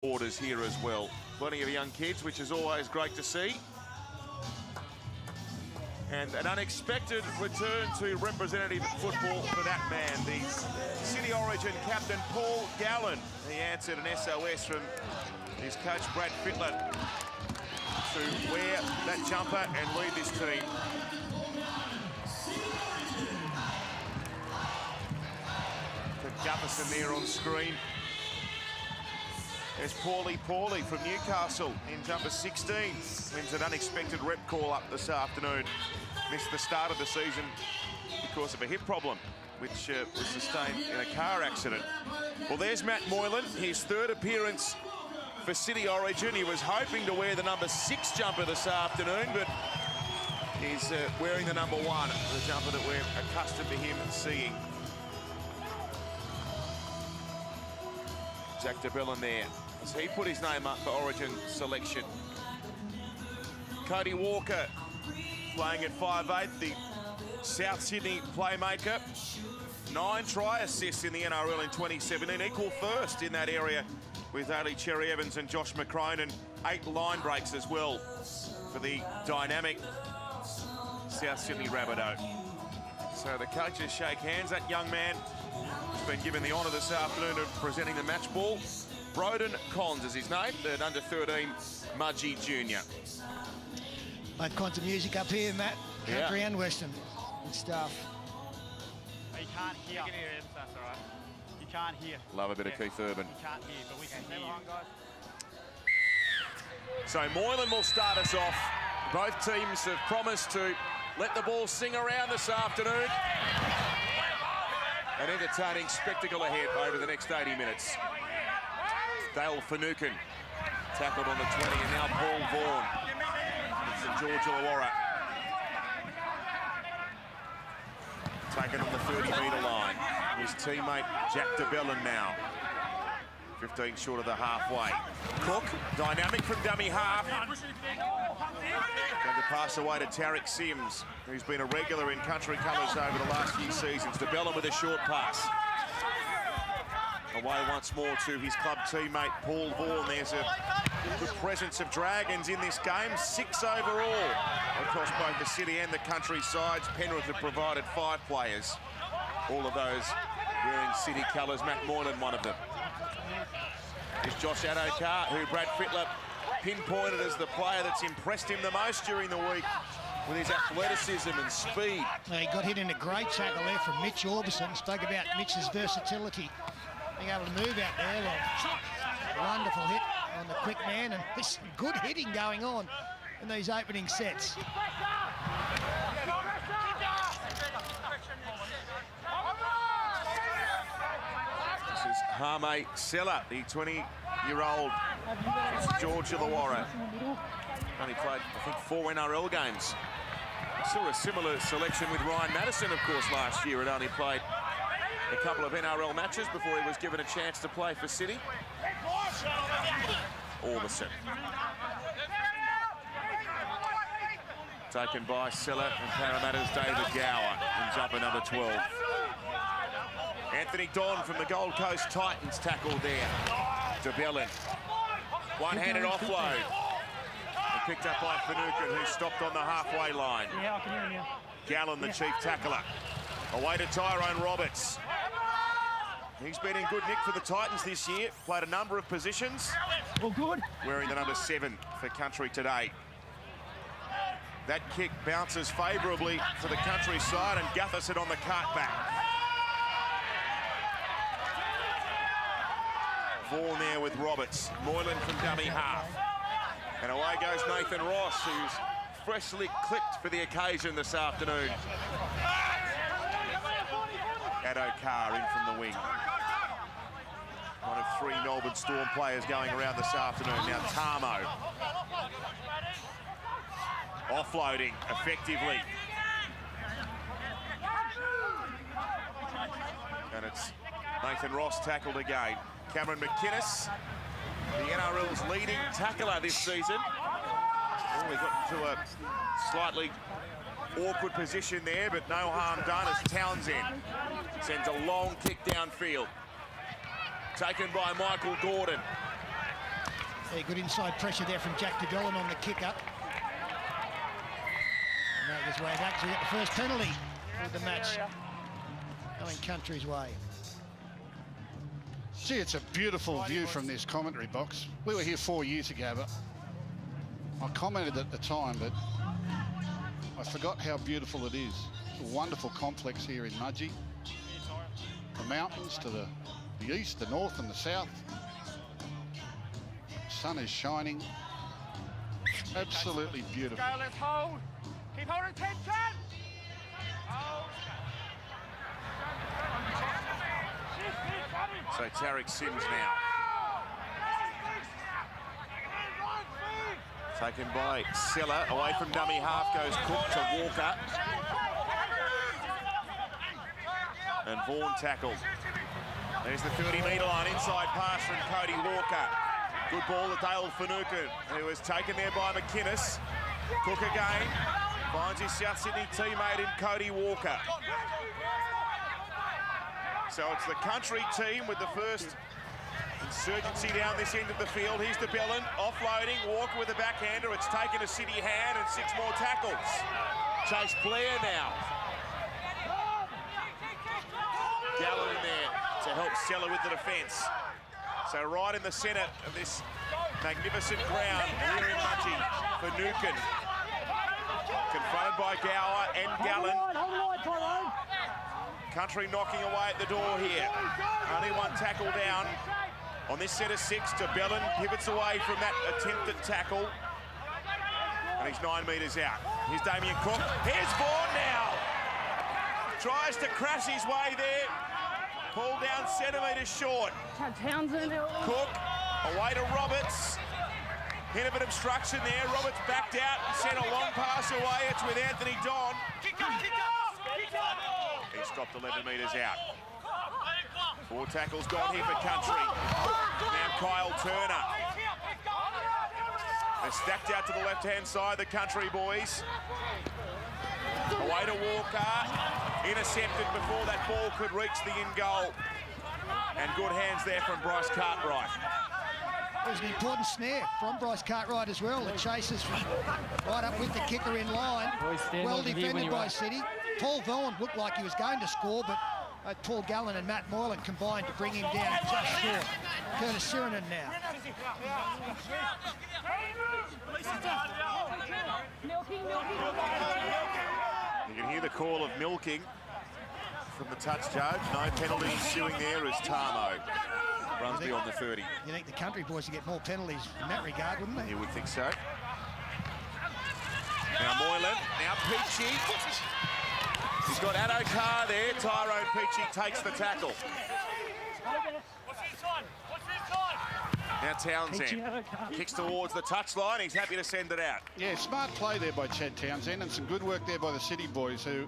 orders here as well. Plenty of young kids, which is always great to see. And an unexpected return to representative football for that man, the City Origin captain Paul Gallen. He answered an SOS from his coach Brad Fittler to wear that jumper and lead this team. For Gutherson there on screen. There's Paulie from Newcastle in jumper 16. Wins an unexpected rep call up this afternoon. Missed the start of the season because of a hip problem, which was sustained in a car accident. Well, there's Matt Moylan, his third appearance for City Origin. He was hoping to wear the number 6 jumper this afternoon, but he's wearing the number 1, the jumper that we're accustomed to him seeing. Jack de Belin there, as he put his name up for Origin selection. Cody Walker playing at 5'8", the South Sydney playmaker. 9 try assists in the NRL in 2017, equal first in that area with Ali Cherry Evans and Josh McCrone, and 8 line breaks as well for the dynamic South Sydney Rabbitoh. So the coaches shake hands. That young man has been given the honour this afternoon of presenting the match ball. Broden Cons is his name, the under 13 Mudgee Junior. Both kinds of music up here, Matt. Country and Western. Good stuff. You can't hear. You can hear him, that's all right. You can't hear. Love a bit of Keith Urban. You can't hear, but we can hear you. Guys. So Moylan will start us off. Both teams have promised to let the ball sing around this afternoon. An entertaining spectacle ahead over the next 80 minutes. Dale Finucane tackled on the 20, and now Paul Vaughan. St George Illawarra. Taken on the 30-metre line. His teammate Jack de Belin now. 15 short of the halfway. Cook, dynamic from dummy half. Going to pass away to Tarek Sims, who's been a regular in country colours over the last few seasons. De Belin with a short pass. Away once more to his club teammate Paul Vaughan. There's a good presence of Dragons in this game, 6 overall across both the city and the country sides. Penrith have provided 5 players, all of those wearing city colours. Matt Moylan, one of them. Is Josh Addo-Carr, who Brad Fittler pinpointed as the player that's impressed him the most during the week with his athleticism and speed. He got hit in a great tackle there from Mitch Orbison. Spoke about Mitch's versatility, being able to move out there. Well, wonderful hit on the quick man, and this good hitting going on in these opening sets. This is Hame Sella, the 20-year-old George Illawarra. Only played, I think, 4 NRL games. I saw a similar selection with Ryan Madison, of course, last year. Had only played a couple of NRL matches before he was given a chance to play for City. Orbison. Taken by Sella and Parramatta's David Gower in jumper number 12. Anthony Don from the Gold Coast Titans tackled there. De Belin. One-handed offload. And picked up by Finucane, who stopped on the halfway line. Yeah, I can hear him, yeah. Gallen, the chief tackler. Away to Tyrone Roberts. He's been in good nick for the Titans this year. Played a number of positions. All good. Wearing the number 7 for country today. That kick bounces favourably for the country side, and Gutherson on the cutback. Vaughan there with Roberts. Moylan from dummy half. And away goes Nathan Ross, who's freshly clipped for the occasion this afternoon. Addo-Carr in from the wing. One of 3 Melbourne Storm players going around this afternoon. Now Tamo. Offloading effectively. And it's Nathan Ross tackled again. Cameron McInnes, the NRL's leading tackler this season. Only got to a slightly awkward position there, but no harm done as Townsend sends a long kick downfield. Taken by Michael Gordon. Yeah, good inside pressure there from Jack DeBellin on the kick-up. Make his way back, so he got the first penalty of the match. Going Country's way. Gee, it's a beautiful view from this commentary box. We were here 4 years ago, but I commented at the time, but I forgot how beautiful it is. It's a wonderful complex here in Mudgee. The mountains to the east, the north and the south. Sun is shining. Absolutely beautiful. Go, let's hold. Keep holding tension. Hold. So Tarek Sims now. Taken by Sella, away from dummy half goes Cook to Walker. And Vaughan tackled. There's the 30-metre line, inside pass from Cody Walker. Good ball to Dale Finucane, who was taken there by McInnes. Cook again, finds his South Sydney teammate in Cody Walker. So it's the Country team with the first insurgency down this end of the field. Here's DeBellin, offloading, Walker with a backhander. It's taken a City hand and 6 more tackles. Chase Blair now. Gallen in there to help Sella with the defence. So right in the centre of this magnificent ground here in Mudgee for Finucane. Confronted by Gower and Gallen. Country knocking away at the door here. Only one tackle down on this set of 6. DeBellin pivots away from that attempted tackle. And he's 9 metres out. Here's Damien Cook. Here's Vaughan now. Tries to crash his way there. Pulled down centimetres short. Cook away to Roberts. Hint of an obstruction there. Roberts backed out and sent a long pass away. It's with Anthony Don. He stopped 11 metres out. 4 tackles gone here for Country. Now Kyle Turner. They're stacked out to the left-hand side, the Country boys. Away to Walker. Intercepted before that ball could reach the in-goal. And good hands there from Bryce Cartwright. It was an important snare from Bryce Cartwright as well. The chasers right up with the kicker in line. Well defended by City. Paul Vaughan looked like he was going to score, but Paul Gallen and Matt Moylan combined to bring him down just short. Curtis Sirinen now. You can hear the call of milking from the touch judge. No penalty ensuing there as Tarmo runs beyond the 30. You think the Country boys would get more penalties in that regard, wouldn't they? You would think so. Now Moylan, now Peachy. He's got Addo-Carr there. Tyrone Peachy takes the tackle. Now Townsend kicks towards the touchline. He's happy to send it out. Yeah, smart play there by Chad Townsend and some good work there by the City boys who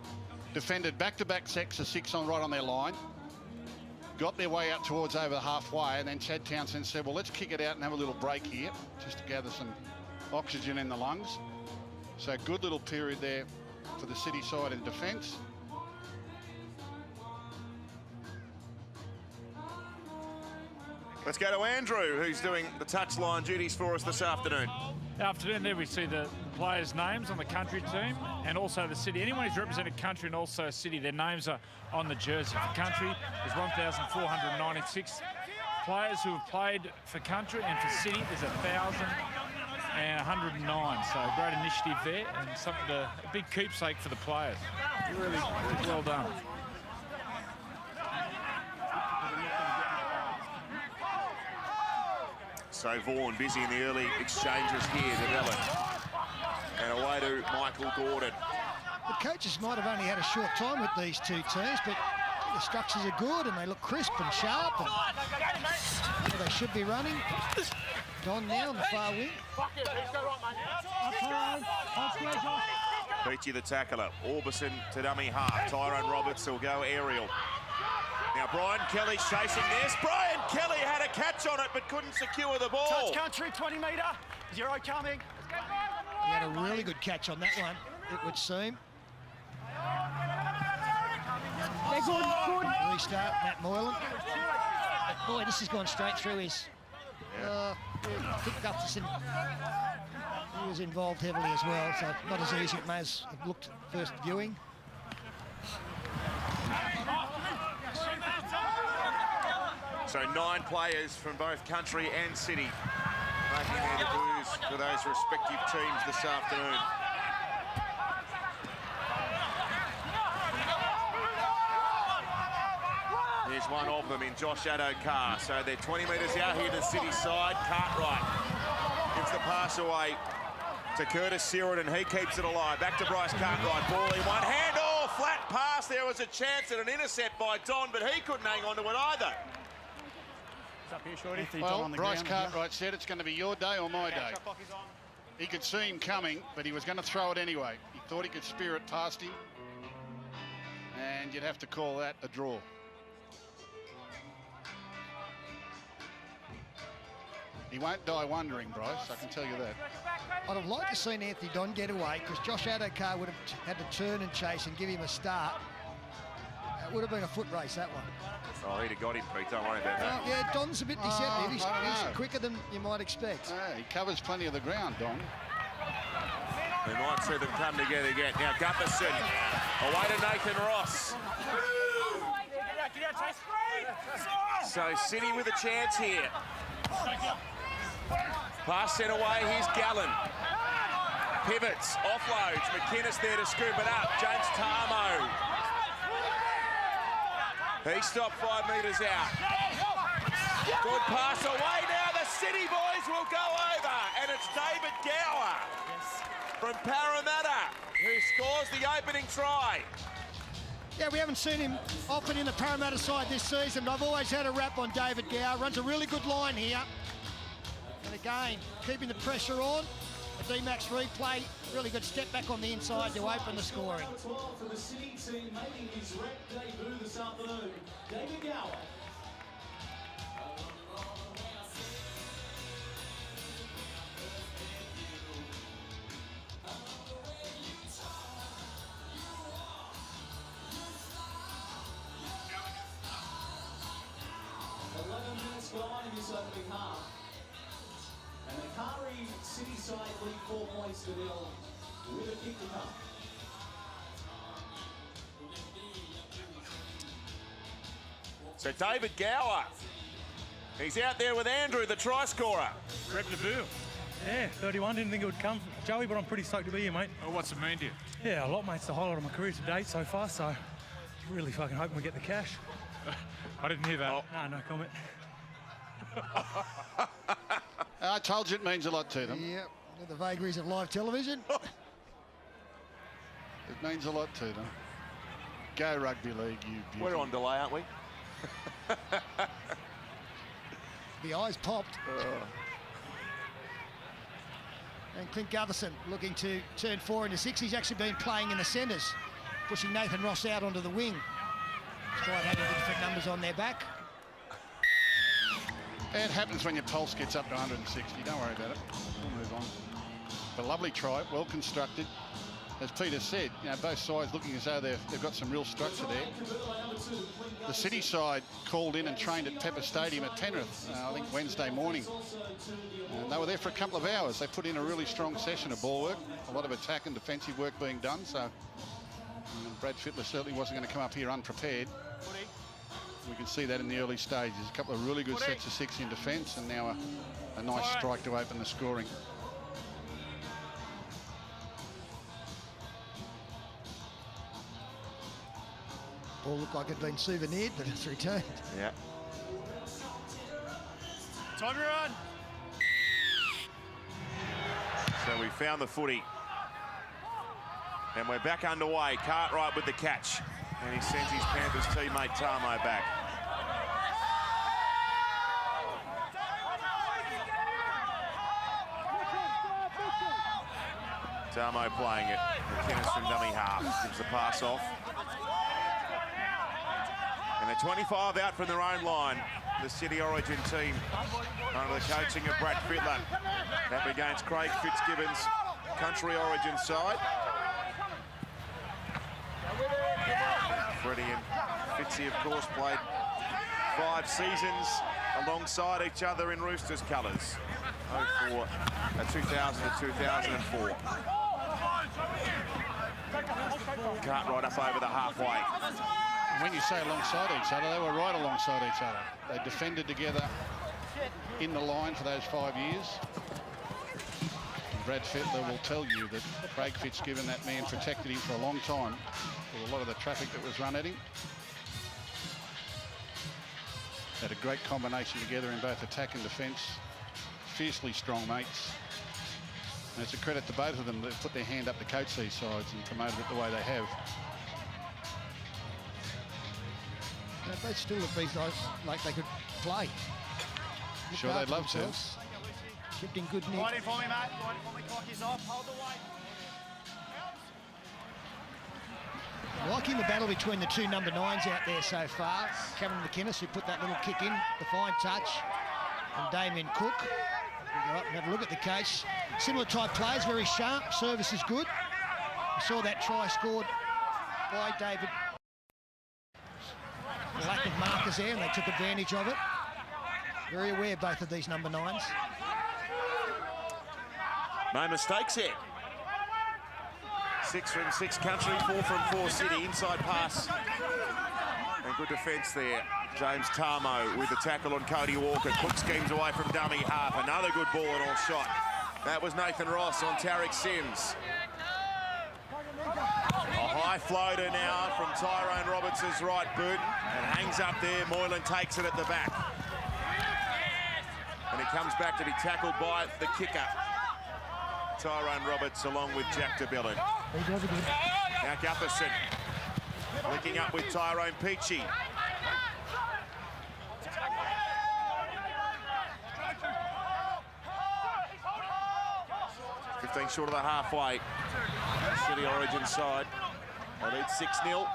defended back-to-back sets of 6 on right on their line. Got their way out towards over halfway, and then Chad Townsend said, well, let's kick it out and have a little break here just to gather some oxygen in the lungs. So good little period there for the City side in defence. Let's go to Andrew, who's doing the touchline duties for us this afternoon. Afternoon, there we see the players' names on the Country team and also the City. Anyone who's represented Country and also City, their names are on the jersey. For Country, there's 1,496 players who have played for Country, and for City, there's 1,109. So great initiative there, and something a big keepsake for the players. Really well done. So Vaughan busy in the early exchanges here, DeBellin. And away to Michael Gordon. The coaches might have only had a short time with these two teams, but the structures are good and they look crisp and sharp. And they should be running. Don now on the far wing. Peachy the tackler. Orbison to dummy half. Tyrone Roberts will go aerial. Now Brian Kelly's chasing this. Brian Kelly had a catch on it but couldn't secure the ball. Touch Country, 20 metre. 0 coming. He had a really good catch on that one, it would seem. Restart, Matt Moylan. But boy, this has gone straight through his Yeah, I think Gutherson, he was involved heavily as well, so not as easy it may have looked at first viewing. So 9 players from both country and city making their debuts for those respective teams this afternoon. Here's one of them in Josh Addo-Carr. So they're 20 metres out here to the city side. Cartwright gives the pass away to Curtis Searid, and he keeps it alive. Back to Bryce Cartwright. Ball in one hand. Oh, flat pass. There was a chance at an intercept by Don, but he couldn't hang on to it either. It's up here, Shorty. Well, Bryce Cartwright said it's going to be your day or my day. He could see him coming, but he was going to throw it anyway. He thought he could spear it past him, and you'd have to call that a draw. He won't die wondering, Bryce, I can tell you that. I'd have liked to seen Anthony Don get away, because Josh Addo-Carr would have had to turn and chase and give him a start. It would have been a foot race, that one. Oh, he'd have got him, Pete. Don't worry about that. Yeah, Don's a bit deceptive. He's quicker than you might expect. Yeah, he covers plenty of the ground, Don. We might see them come together again. Now Gutherson, away to Nathan Ross. So City with a chance here. Pass sent away, here's Gallen. Pivots, offloads, McInnes there to scoop it up. James Tarmo. He stopped 5 metres out. Good pass away now, the City boys will go over. And it's David Gower from Parramatta who scores the opening try. Yeah, we haven't seen him often in the Parramatta side this season, but I've always had a rap on David Gower. Runs a really good line here. And again, keeping the pressure on. The D-Max replay, really good step back on the inside to open the scoring. For the City team making his rep debut this afternoon, David Gower. Gone in this opening half. And the Kari City side lead 4 points to nil with a kick to come. So David Gower, he's out there with Andrew, the try scorer. Rep debut. Yeah, 31, didn't think it would come, Joey, but I'm pretty stoked to be here, mate. Well, what's it mean to you? Yeah, a lot, mate. It's the highlight of my career to date so far, so really fucking hoping we get the cash. I didn't hear that. No comment. I told you it means a lot to them. Yeah, the vagaries of live television. It means a lot to them. Go rugby league, you beauty. We're on delay, aren't we? The eyes popped. And Clint Gutherson looking to turn 4 into 6. He's actually been playing in the centres, pushing Nathan Ross out onto the wing. Despite having the different numbers on their back. It happens when your pulse gets up to 160. Don't worry about it. We'll move on. But lovely try, well constructed. As Peter said, you know, both sides looking as though they've got some real structure there. The City side called in and trained at Pepper Stadium at Penrith, I think Wednesday morning. And they were there for a couple of hours. They put in a really strong session of ball work, a lot of attack and defensive work being done. So Brad Fittler certainly wasn't going to come up here unprepared. We can see that in the early stages. A couple of really good sets of 6 in defence, and now a nice strike to open the scoring. Ball looked like it had been souvenired, but it's returned. Yeah. Time to run. So we found the footy. And we're back underway. Cartwright with the catch. And he sends his Panthers teammate Tarmo back. Tarmo playing it. McInnes from dummy half. Gives the pass off. And they're 25 out from their own line. The City Origin team under the coaching of Brad Fittler. Up against Craig Fitzgibbon's Country Origin side. Freddie and Fitzy, of course, played 5 seasons alongside each other in Roosters colours. 2000 to 2004. Cartwright up over the halfway. When you say alongside each other, they were right alongside each other. They defended together in the line for those 5 years. Brad Fittler will tell you that Craig Fitzgibbon, that man, protected him for a long time with a lot of the traffic that was run at him. Had a great combination together in both attack and defence. Fiercely strong mates. And it's a credit to both of them that put their hand up to coach these sides and promoted it the way they have. They still look these guys like they could play. Sure, they'd love to. Kept in good nick. Wide in for me, mate. Wide in for me. Clock is off. Hold the weight. Liking the battle between the two number 9s out there so far. Cameron McInnes, who put that little kick in, the fine touch, and Damien Cook. We go up and have a look at the case. Similar type players, very sharp. Service is good. We saw that try scored by David. The lack of markers there, and they took advantage of it. Very aware, both of these number 9s. No mistakes here. 6 from 6 country, 4 from 4 city. Inside pass. And good defence there. James Tarmo with the tackle on Cody Walker. Quick schemes away from dummy half. Another good ball and all shot. That was Nathan Ross on Tarek Sims. A high floater now from Tyrone Roberts' right boot. And hangs up there. Moylan takes it at the back. And he comes back to be tackled by the kicker. Tyrone Roberts along with Jack DeBellin. Now Gutherson linking up with Tyrone Peachy. Short of the halfway. City Origin side. They lead 6-0.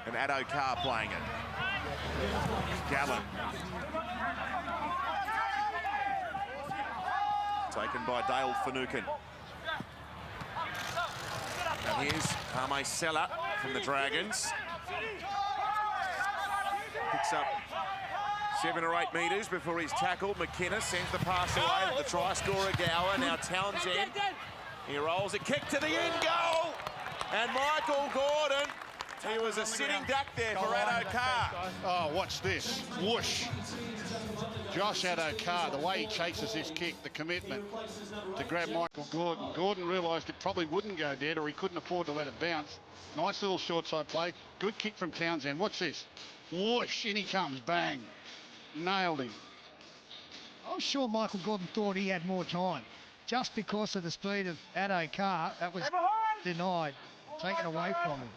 And Addo Carr playing it. Gallen. Taken by Dale Finucane. And here's Ame Sella from the Dragons. Picks up 7 or 8 metres before he's tackled. McInnes sends the pass away. The try scorer Gower. Now Townsend. He rolls a kick to the end goal. And Michael Gordon. He was a sitting duck there for Addo Carr. Oh, watch this. Whoosh. Josh Addo Carr, the way he chases this kick, the commitment to grab Michael Gordon. Gordon realised it probably wouldn't go dead, or he couldn't afford to let it bounce. Nice little short side play. Good kick from Townsend. Watch this. Whoosh. In he comes. Bang. Nailed him. I'm sure Michael Gordon thought he had more time. Just because of the speed of Addo Carr, that was denied, taken away from him.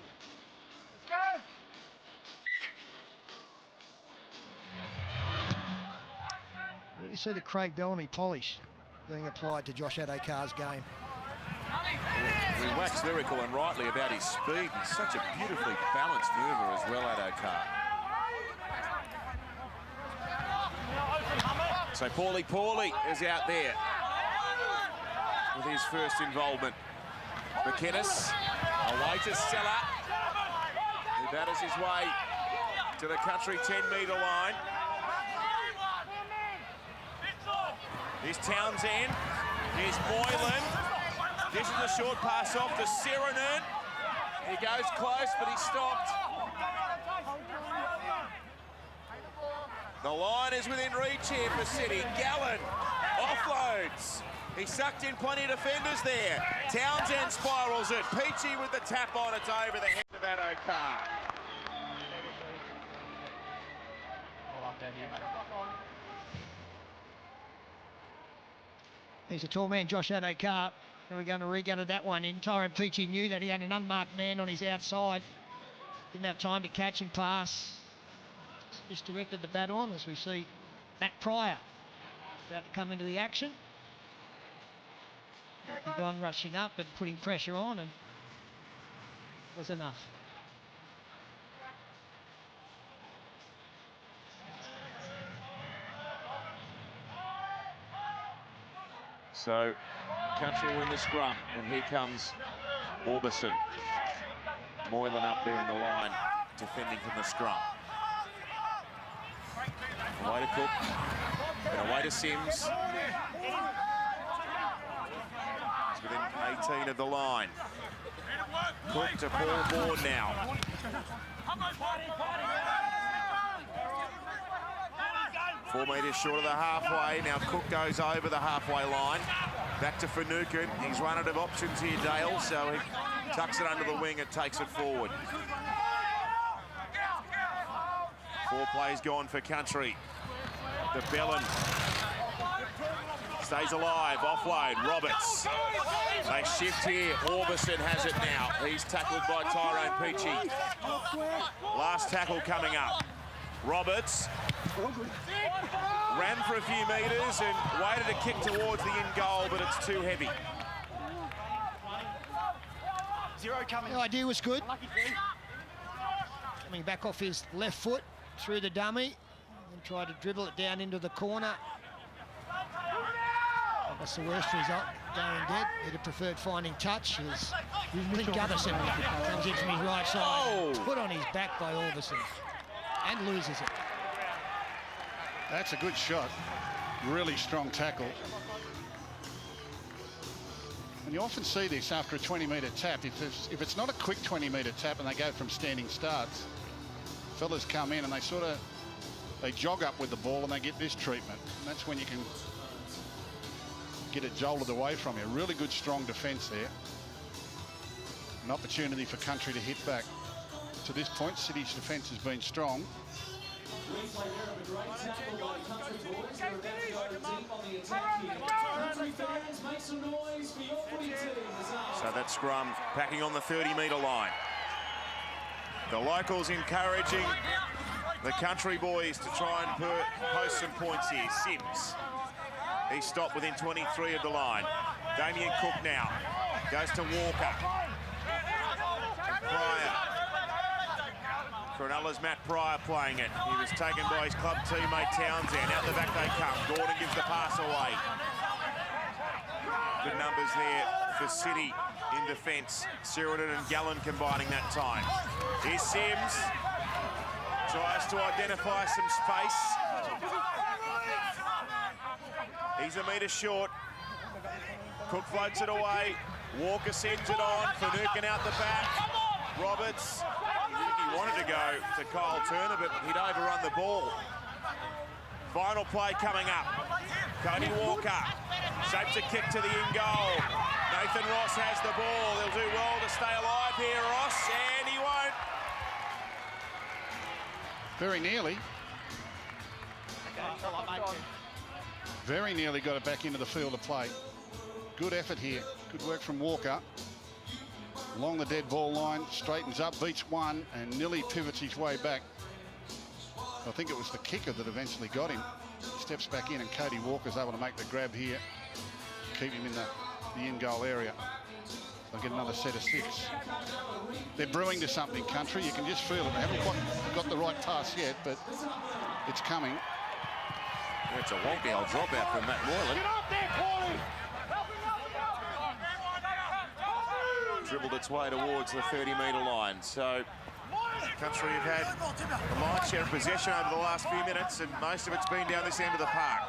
Really see the Craig Bellamy polish being applied to Josh Addo Carr's game. We wax lyrical and rightly about his speed. He's such a beautifully balanced mover as well, Addo Carr. So Paulie is out there with his first involvement. McInnes away to Sella. He batters his way to the country 10-metre line. Here's Townsend. Here's Moylan. This is a short pass off to Sirenen. He goes close, but he stopped. The line is within reach here for City. Gallen offloads. He sucked in plenty of defenders there. Townsend spirals it. Peachy with the tap on. It's over the head of Addo Carr. He's a tall man, Josh Addo Carr. And we're going to re-gather that one in. Tyrone Peachy knew that he had an unmarked man on his outside. Didn't have time to catch and pass. Just directed the bat on as we see Matt Pryor about to come into the action. He's gone rushing up and putting pressure on, and was enough. So Country will win the scrum, and here comes Orbison. Moylan up there in the line, defending from the scrum. Away to Cook. And away to Sims. He's within 18 of the line. Cook to Paul Vaughan now. 4 metres short of the halfway. Now Cook goes over the halfway line. Back to Finucane. He's run out of options here, Dale, so he tucks it under the wing and takes it forward. 4 plays gone for Country. The Bellin stays alive, offload, Roberts. They shift here, Orbison has it now. He's tackled by Tyrone Peachy. Last tackle coming up. Roberts ran for a few metres and waited to kick towards the in goal, but it's too heavy. Zero coming. The idea was good. Coming back off his left foot through the dummy and tried to dribble it down into the corner. That's the worst result, going dead. He'd have preferred finding touch as Clint Gutherson comes in from his right side. Put on his back by Orbison and loses it. That's a good shot. Really strong tackle. And you often see this after a 20-metre tap. If it's not a quick 20-metre tap and they go from standing starts, fellas come in and they jog up with the ball and they get this treatment. And that's when you can get it jolted away from you. Really good, strong defence there. An opportunity for Country to hit back. To this point, City's defence has been strong. Replay there of a great tackle by Country boys. They're about to go deep on the attack here. Country fans, make some noise for your footy team. So that scrum packing on the 30-metre line. The locals encouraging the Country boys to try and post some points here. Sims. He stopped within 23 of the line. Damien Cook now goes to Walker. Pryor. Cronulla's Matt Pryor playing it. He was taken by his club teammate Townsend. Out the back they come. Gordon gives the pass away. Good numbers there for City in defence. Sheridan and Gallen combining that time. Here's Sims. Tries to identify some space. He's a metre short. Cook floats it away. Walker sends it on. Finucane out the back. Roberts. He wanted to go to Kyle Turner, but he'd overrun the ball. Final play coming up. Cody Walker shapes a kick to the in goal. Nathan Ross has the ball. He'll do well to stay alive here, Ross, and he won't. Very nearly. Very nearly got it back into the field of play. Good effort here. Good work from Walker. Along the dead ball line, straightens up, beats one, and nearly pivots his way back. I think it was the kicker that eventually got him. Steps back in, and Cody Walker's able to make the grab here. Keep him in the in-goal area. They'll get another set of 6. They're brewing to something, Country. You can just feel it. They haven't quite got the right pass yet, but it's coming. It's a wonky old dropout from Matt Moylan. Get up there, Paulie! Dribbled its way towards the 30-metre line. So Country have had a lion's share of possession over the last few minutes, and most of it's been down this end of the park.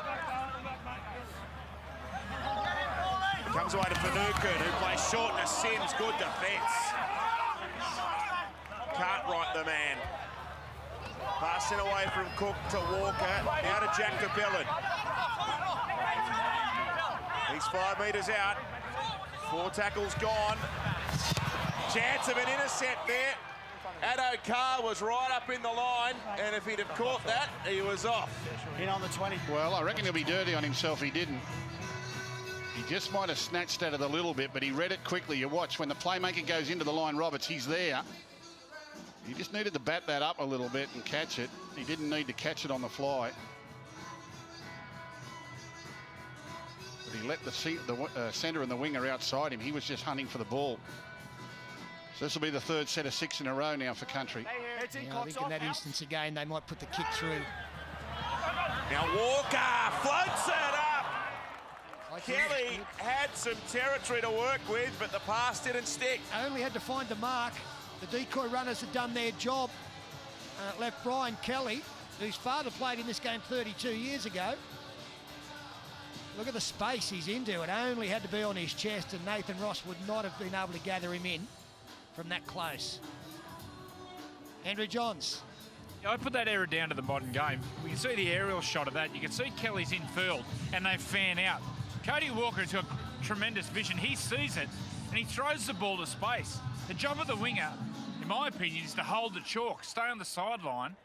Comes away to Finucane, who plays short to Sims. Good defence. Cartwright, the man. Passing away from Cook to Walker. Now to Jack de Bellin. He's 5 metres out. 4 tackles gone. Chance of an intercept there. Addo Carr was right up in the line, and if he'd have caught that, he was off. In on the 20. Well, I reckon he'll be dirty on himself. He didn't. He just might have snatched at it a little bit, but he read it quickly. You watch, when the playmaker goes into the line, Roberts, he's there. He just needed to bat that up a little bit and catch it. He didn't need to catch it on the fly. But he let the centre and the winger outside him. He was just hunting for the ball. So this will be the 3rd set of 6 in a row now for Country. Yeah, I think in that instance again, they might put the kick through. Now Walker floats it up. I think Kelly had some territory to work with, but the pass didn't stick. only had to find the mark. The decoy runners had done their job, and it left Brian Kelly whose father played in this game 32 years ago. Look at the space he's into. It only had to be on his chest, and Nathan Ross would not have been able to gather him in from that close. Andrew Johns. I put that error down to the modern game. We can see the aerial shot of that. You can see Kelly's in field and they fan out. Cody Walker's got tremendous vision. He sees it and he throws the ball to space. The job of the winger, in my opinion, is to hold the chalk, stay on the sideline,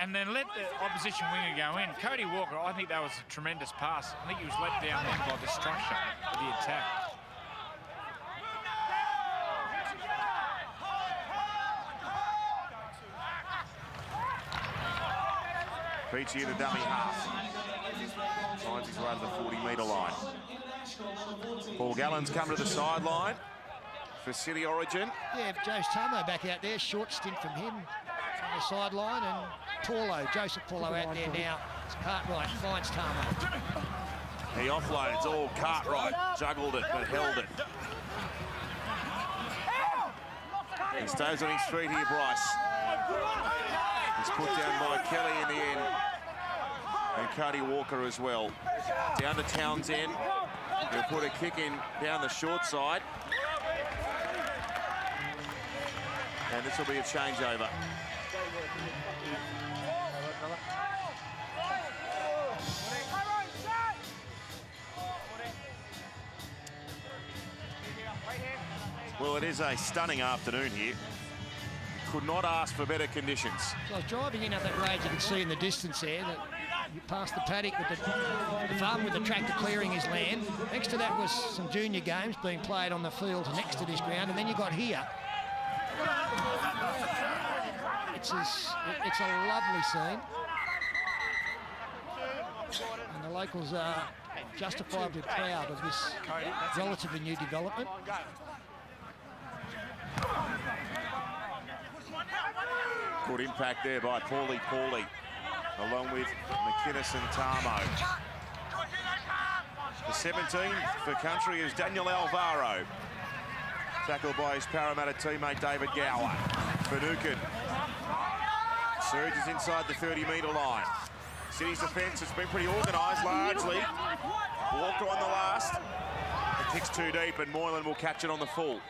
and then let the opposition winger go in. Cody Walker, I think that was a tremendous pass. I think he was let down then by the structure of the attack. Peachy in the dummy half. Finds his way to the 40-metre line. Paul Gallen's come to the sideline for City Origin. Yeah, Jose Tamo back out there. Short stint from him on the sideline. And Paulo, Joseph Paulo out there now. It's Cartwright, finds Tamo. He offloads. All Cartwright juggled it but held it. He stays on his feet here, Bryce. He's put down by Kelly in the end. And Cody Walker as well. Down to Townsend. He'll put a kick in down the short side. And this will be a changeover. Well, it is a stunning afternoon here. Could not ask for better conditions. So I was driving in up that road, you can see in the distance there that you passed the paddock with the farm with the tractor clearing his land. Next to that was some junior games being played on the field next to this ground, and then you got here. It's a lovely scene. And the locals are justifiably proud of this relatively new development. Good impact there by Paulie, along with McInnes and Tamo. The 17 for country is Daniel Alvaro. Tackled by his Parramatta teammate David Gower. Finucane surges inside the 30-metre line. City's defence has been pretty organised largely. Walker on the last. The kick's too deep and Moylan will catch it on the full.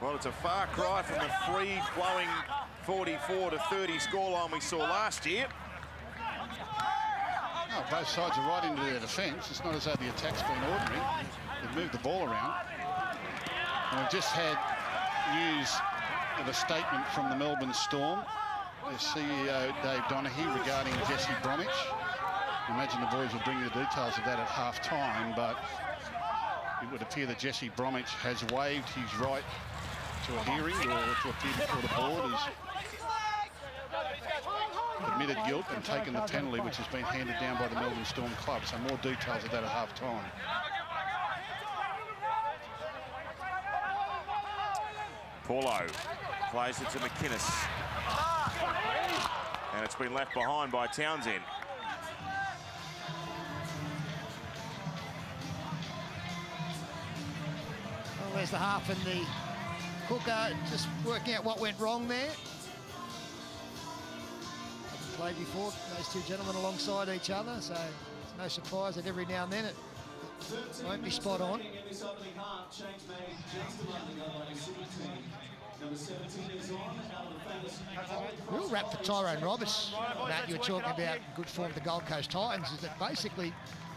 Well, it's a far cry from the free-flowing 44-30 scoreline we saw last year. Oh, both sides are right into their defence. It's not as though the attack's been ordinary. They've moved the ball around. And we've just had news of a statement from the Melbourne Storm, their CEO Dave Donaghy, regarding Jesse Bromwich. I imagine the boys will bring you the details of that at half-time, but it would appear that Jesse Bromwich has waived his right to a hearing or to appear before the board. He's admitted guilt and taken the penalty which has been handed down by the Melbourne Storm club. So more details of that at half-time. Paulo plays it to McInnes. And it's been left behind by Townsend. Well, there's the half and the hooker just working out what went wrong there. Played before, those two gentlemen alongside each other, so it's no surprise that every now and then it won't be spot on. Real rap for Tyrone Roberts. Matt, you were talking about good form of the Gold Coast Titans, is that basically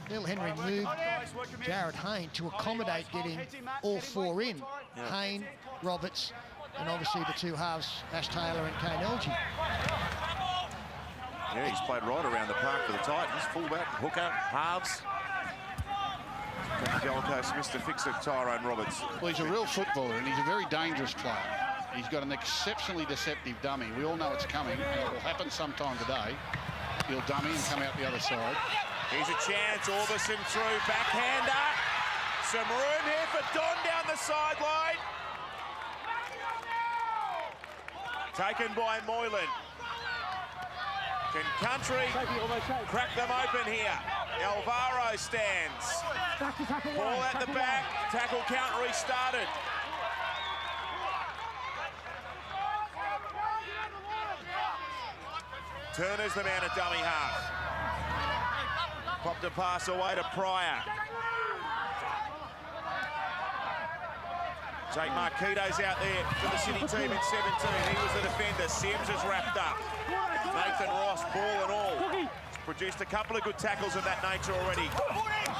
Neil Henry moved Jared Hayne to accommodate getting all four in. Yeah. Hayne, Roberts, and obviously the two halves, Ash Taylor and Kane Elgey. Yeah, he's played right around the park for the Titans. Fullback, hooker, halves. Gold Coast Mr. Fixer, Tyrone Roberts. Well, he's a real footballer and he's a very dangerous player. He's got an exceptionally deceptive dummy. We all know it's coming, and it will happen sometime today. He'll dummy and come out the other side. Here's a chance, Orbison through, backhander. Some room here for Don down the sideline. Taken by Moylan. Can country crack them open here? Alvaro stands. Ball at the back, tackle count restarted. Turner's the man at dummy half. Popped a pass away to Pryor. Jake Marquito's out there for the City team in 17. He was the defender. Sims is wrapped up. Nathan Ross, ball and all. He's produced a couple of good tackles of that nature already.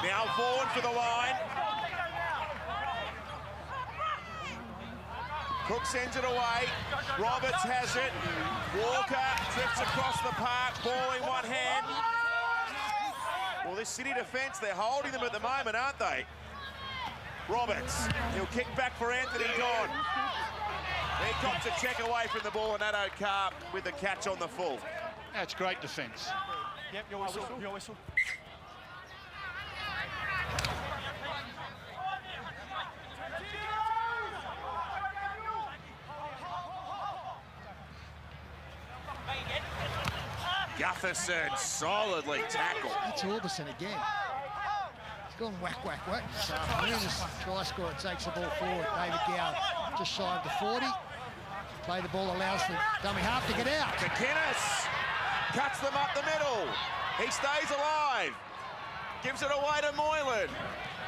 Now Vaughan for the line. Cook sends it away. Roberts has it. Walker drifts across the park, ball in one hand. Well, this City defence, they're holding them at the moment, aren't they? Roberts, he'll kick back for Anthony Don. He cops a check away from the ball, and Addo Carr with the catch on the full. That's great defence. Yep, your whistle, your whistle. Gutherson solidly tackled. That's Orbison again. He's gone whack, whack, whack. So Nunes, try scorer, takes the ball forward. David Gow just shy of the 40. Play the ball allows the dummy half to get out. McInnes cuts them up the middle. He stays alive. Gives it away to Moylan.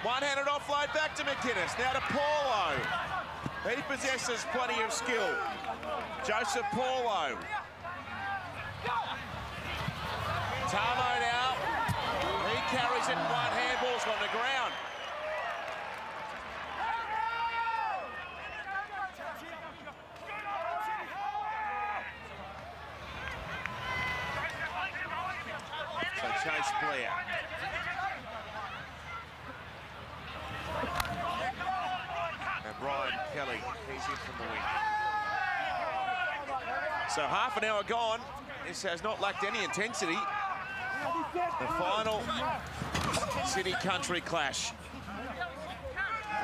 One-handed offload back to McInnes. Now to Paulo. He possesses plenty of skill. Joseph Paulo. Tamo now. He carries it in one hand. Ball's on the ground. So Chase Blair. And Brian Kelly, he's in from the wing. So half an hour gone. This has not lacked any intensity. The final City Country clash.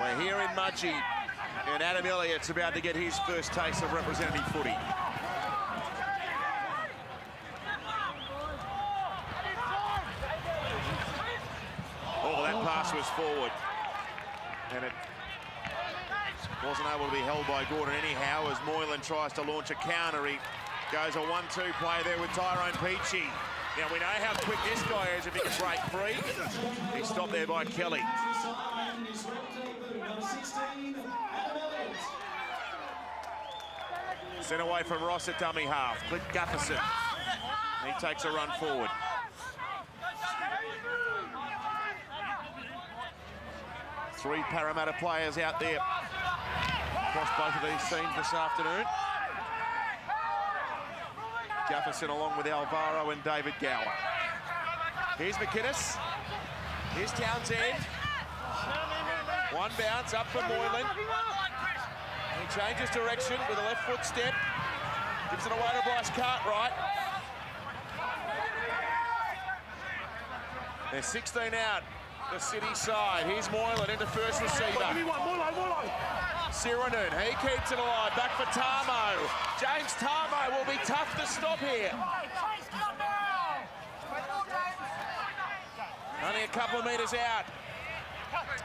We're here in Mudgee, and Adam Elliott's about to get his first taste of representative footy. Oh, that pass was forward. And it wasn't able to be held by Gordon anyhow as Moylan tries to launch a counter. He goes a 1-2 play there with Tyrone Peachey. Now, we know how quick this guy is if he can break free. He's stopped there by Kelly. Sent away from Ross at dummy half. Clint Gutherson. He takes a run forward. Three Parramatta players out there across both of these teams this afternoon. Jefferson along with Alvaro and David Gower. Here's McInnes. Here's Townsend. One bounce up for Moylan. He changes direction with a left foot step. Gives it away to Bryce Cartwright. They're 16 out, the City side. Here's Moylan into first receiver. Siranen, he keeps it alive. Back for Tamo. James Tamo will be tough to stop here. Only a couple of metres out.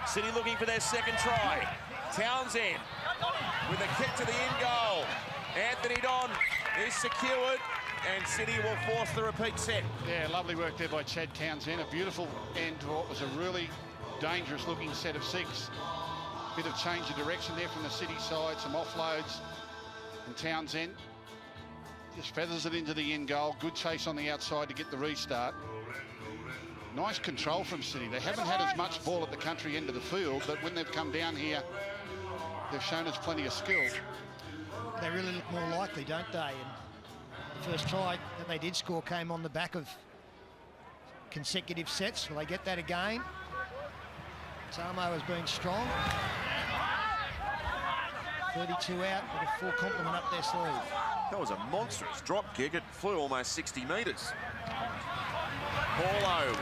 City looking for their second try. Townsend with a kick to the in goal. Anthony Don is secured, and City will force the repeat set. Yeah, lovely work there by Chad Townsend. A beautiful end to what was a really dangerous looking set of six. Bit of change of direction there from the City side, some offloads. And Townsend just feathers it into the end goal. Good chase on the outside to get the restart. Nice control from City. They haven't had as much ball at the country end of the field, but when they've come down here, they've shown us plenty of skill. They really look more likely, don't they? And the first try that they did score came on the back of consecutive sets. Will they get that again? Tamo has been strong. 32 out with a full complement up their sleeve. That was a monstrous drop kick. It flew almost 60 metres. Paulo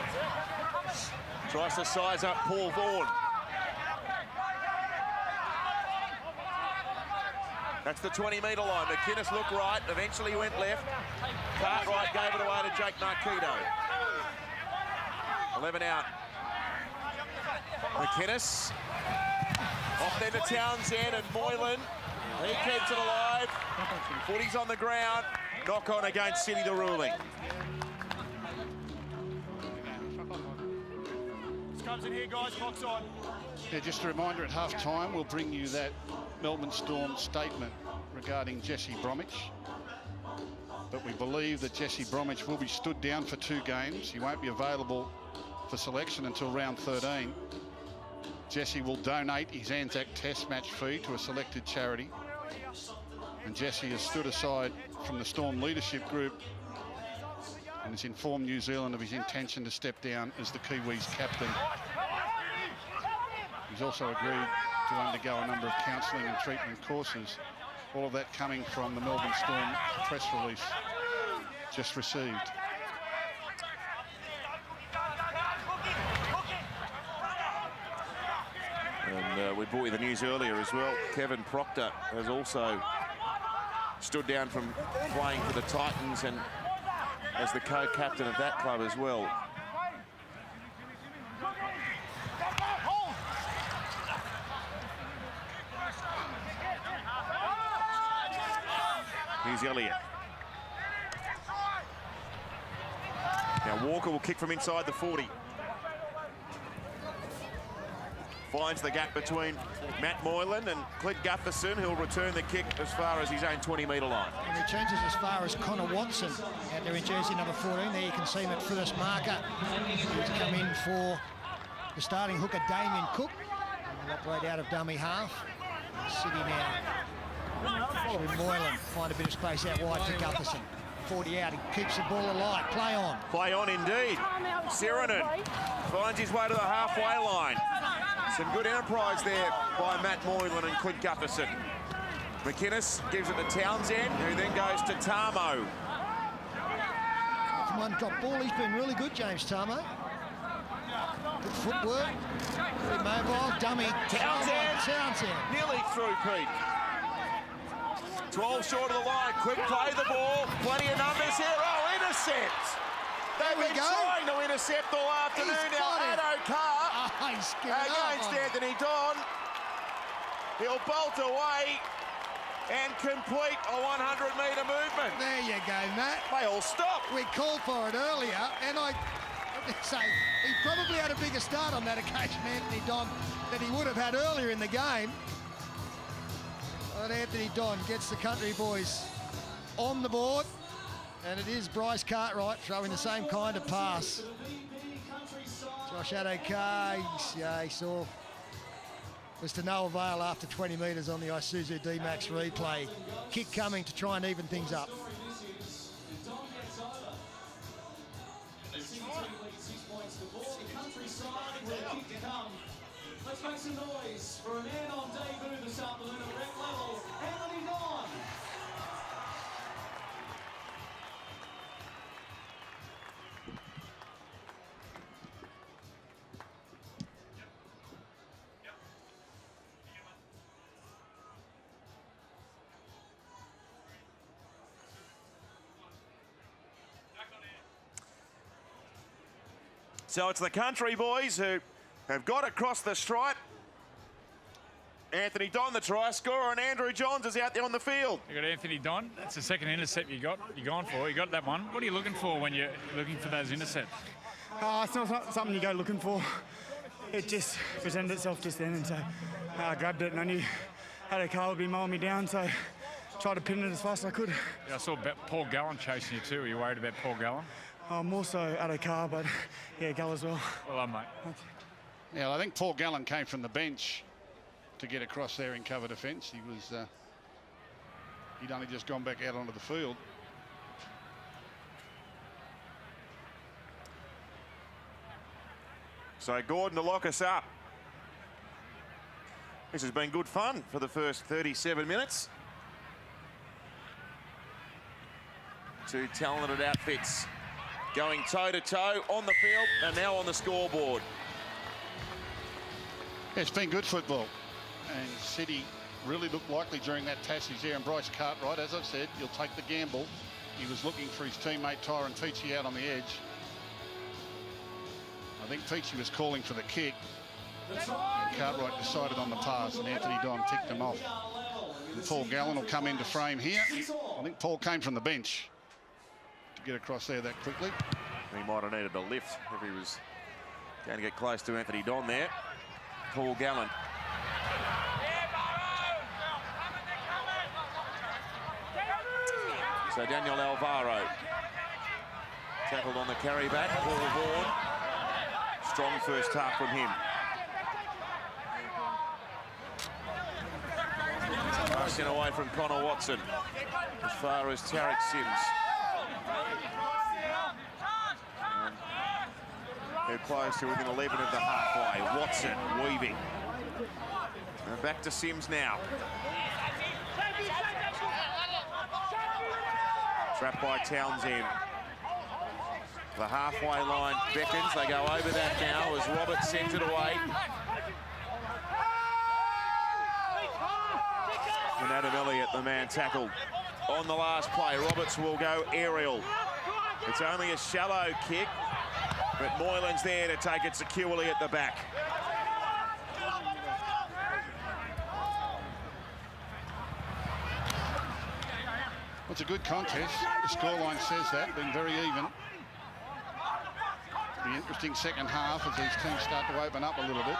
tries to size up Paul Vaughan. That's the 20-metre line. McInnes looked right, eventually went left. Cartwright gave it away to Jake Marquito. 11 out. McInnes. Off there to Townsend and Moylan. He keeps it alive. Footy's on the ground. knock on against City, the ruling. Comes in here, guys. Clock's on. Yeah, just a reminder, at half-time, we'll bring you that Melbourne Storm statement regarding Jesse Bromwich. But we believe that Jesse Bromwich will be stood down for 2 games. He won't be available for selection until round 13. Jesse will donate his Anzac Test match fee to a selected charity. And Jesse has stood aside from the Storm leadership group and has informed New Zealand of his intention to step down as the Kiwis captain. He's also agreed to undergo a number of counselling and treatment courses. All of that coming from the Melbourne Storm press release just received. And we brought you the news earlier as well. Kevin Proctor has also stood down from playing for the Titans and as the co-captain of that club as well. Here's Elliott. Now Walker will kick from inside the 40. Finds the gap between Matt Moylan and Clint Gutherson, who'll return the kick as far as his own 20-metre line. And returns it as far as Connor Watson out there in jersey number 14. There you can see him at first marker. He's come in for the starting hooker, Damien Cook. And will operate out of dummy half. City now. Following Moylan, find a bit of space out wide to Gutherson. 40 out, he keeps the ball alive. Play on. Play on indeed. Sirenen finds his way to the halfway line. Some good enterprise there by Matt Moylan and Clint Gutherson. McInnes gives it to Townsend, who then goes to Tamo. From one drop ball, he's been really good, James Tamo. Good footwork, very mobile, dummy. Townsend. Nearly through, Pete. 12 short of the line, quick play the ball, plenty of numbers here. Oh, intercept! They've been trying to intercept all afternoon. Now Addo Carr against Anthony Don. He'll bolt away and complete a 100-metre movement. There you go, Matt. They all stop. We called for it earlier, and I say he probably had a bigger start on that occasion, Anthony Don, than he would have had earlier in the game. But Anthony Don gets the country boys on the board. And it is Bryce Cartwright throwing the same kind of pass. Josh Addo-Carr, he saw, was to no avail after 20 metres on the Isuzu D-Max replay. Kick coming to try and even things up. Let's make some noise for a man on debut this afternoon at rep level, Anthony Don. So it's the country boys who have got across the stripe. Anthony Don, the try scorer, and Andrew Johns is out there on the field. You got Anthony Don. That's the second intercept you're going for. You got that one. What are you looking for when you're looking for those intercepts? It's not something you go looking for. It just presented itself just then, and so I grabbed it, and I knew Addo-Carr would be mowing me down, so tried to pin it as fast as I could. Yeah, I saw Paul Gallen chasing you too. Are you worried about Paul Gallen? More so Addo-Carr, but yeah, Gall as well. Well done, mate. Yeah, I think Paul Gallen came from the bench to get across there in cover defence. He'd only just gone back out onto the field. So Gordon to lock us up. This has been good fun for the first 37 minutes. Two talented outfits going toe-to-toe on the field and now on the scoreboard. Yeah, it's been good football. And City really looked likely during that passage there. And Bryce Cartwright, as I've said, he'll take the gamble. He was looking for his teammate Tyron Feechie out on the edge. I think Feechie was calling for the kick. And Cartwright decided on the pass, and Anthony Don ticked him off. And Paul Gallen will come into frame here. I think Paul came from the bench. to get across there that quickly. He might have needed a lift if he was going to get close to Anthony Don there. Paul Gallen. So Daniel Alvaro tackled on the carry back. Paul Vaughan. Strong first half from him. Passing away from Connor Watson as far as Tarek Sims. They're close to within 11 of the halfway. Watson weaving. And back to Sims now. Trapped by Townsend. The halfway line beckons. They go over that now as Roberts sends it away. And Adam Elliott, the man tackled on the last play. Roberts will go aerial. It's only a shallow kick, but Moylan's there to take it securely at the back. It's a good contest. The scoreline says that, been very even. Be an interesting second half as these teams start to open up a little bit.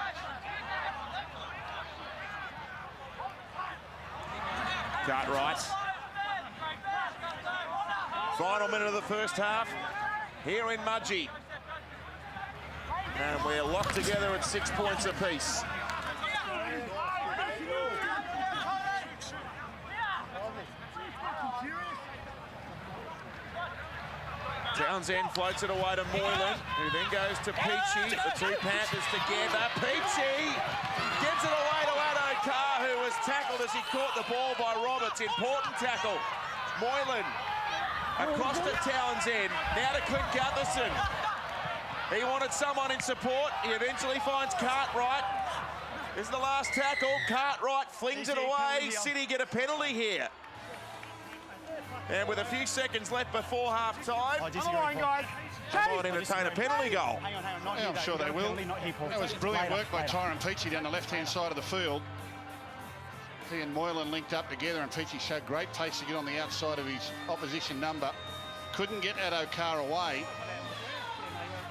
Cartwright. Final minute of the first half here in Mudgee. And we're locked together at 6 points apiece. Townsend floats it away to Moylan, who then goes to Peachy. The two Panthers together. Peachy gives it away to Addo Carr, who was tackled as he caught the ball by Roberts. Important tackle. Moylan across to Townsend. Now to Clint Gutherson. He wanted someone in support. He eventually finds Cartwright. This is the last tackle. Cartwright flings it away. City get a penalty here. And with a few seconds left before half-time, Come on, guys. they might entertain a penalty goal. Hang on, not Yeah, I'm sure they will. That was brilliant work by Later. Tyron Peachy down the left-hand side of the field. He and Moylan linked up together, and Peachy showed great pace to get on the outside of his opposition number. Couldn't get Addo Carr away,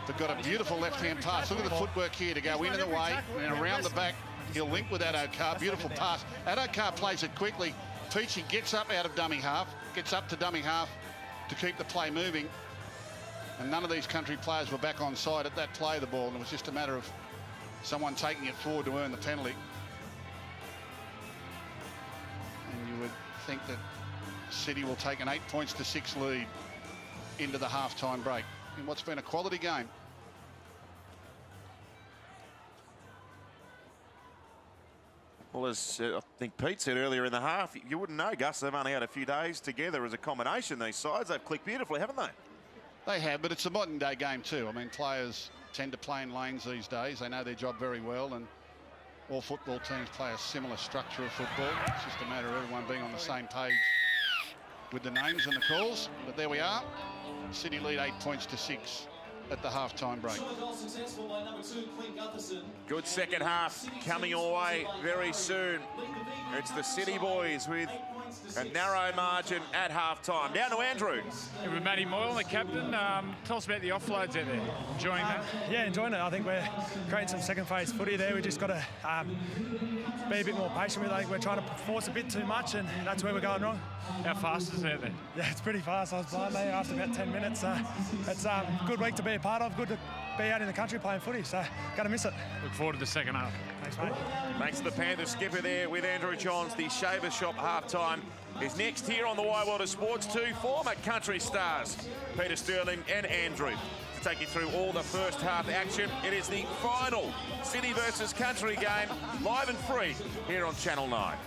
but got a beautiful left-hand pass. Look at the footwork here to go in and away, and then around the back. He'll link with Addo Carr. Beautiful pass. Addo Carr plays it quickly. Peachy gets up out of dummy half, gets up to dummy half to keep the play moving. And none of these country players were back on side at that play of the ball. And it was just a matter of someone taking it forward to earn the penalty. And you would think that City will take an 8 points to 6 lead into the half-time break in what's been a quality game. Well, as I think Pete said earlier in the half, you wouldn't know, Gus. They've only had a few days together as a combination, these sides. They've clicked beautifully, haven't they? They have, but it's a modern day game too. I mean, players tend to play in lanes these days. They know their job very well, and all football teams play a similar structure of football. It's just a matter of everyone being on the same page with the names and the calls. But there we are. City lead 8 points to 6 at the half-time break. Successful by number 2, Clint Gutherson. Good second half coming your way very soon. It's the City boys with a narrow margin at half-time. Down to Andrew. And with Matty Moyle, the captain, tell us about the offloads out there. Enjoying that? Yeah, enjoying it. I think we're creating some second phase footy there. We just got to be a bit more patient with it. We're trying to force a bit too much, and that's where we're going wrong. How fast is it out there? Yeah, it's pretty fast. I was blind there after about 10 minutes. It's a good week to be a part of. Good to be out in the country playing footy, so going to miss it. Look forward to the second half. Thanks, mate. Thanks to the Panthers skipper there with Andrew Johns. The Shaver Shop half-time is next here on the Wide World of Sports. Two former country stars, Peter Sterling and Andrew, to take you through all the first half action. It is the final City versus Country game, live and free here on Channel 9.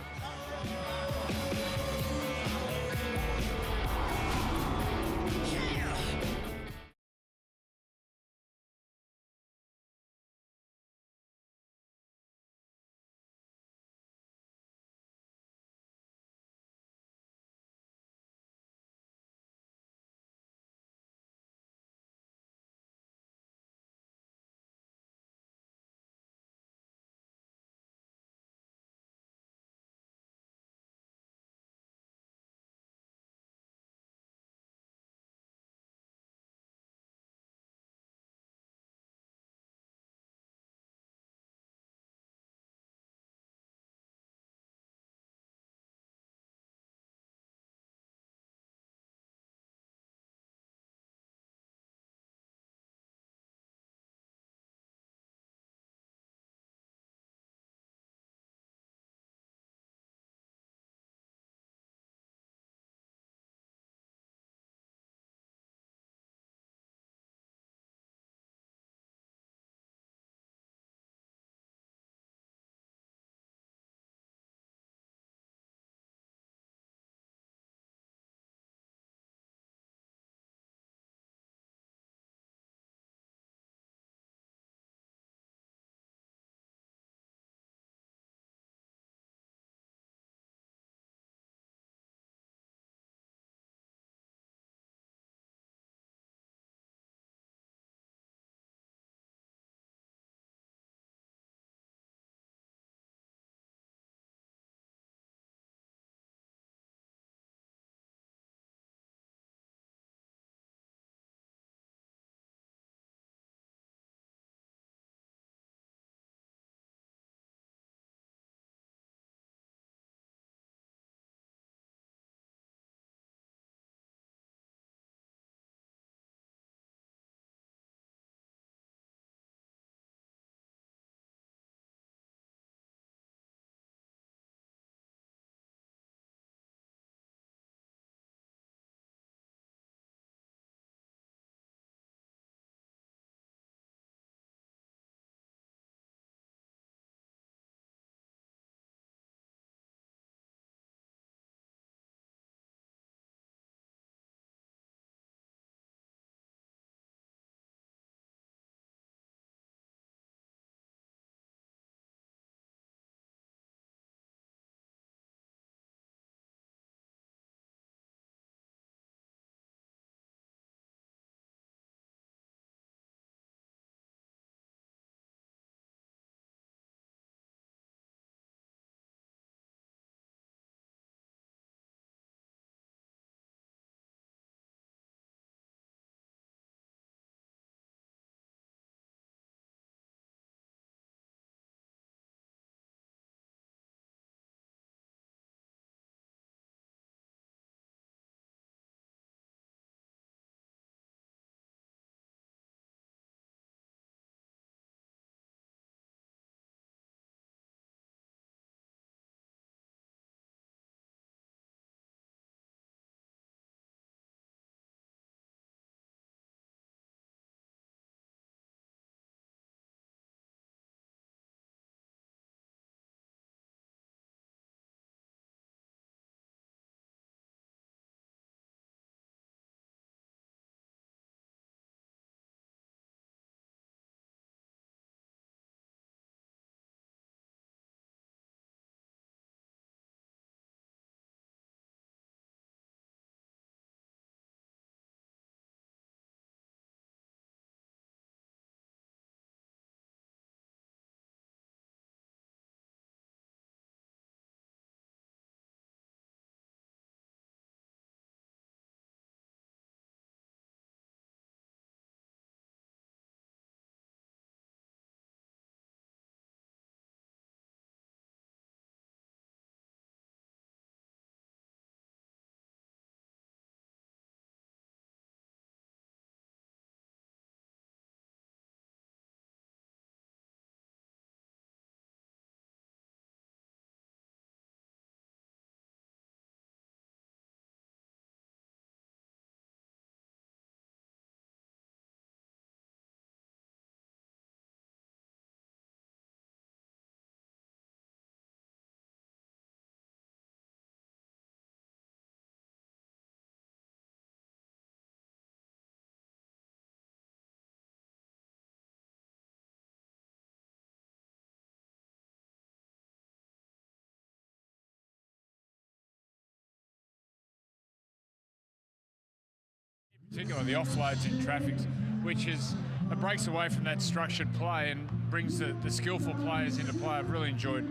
particularly the offloads in traffic, which is it breaks away from that structured play and brings the skillful players into play. I've really enjoyed,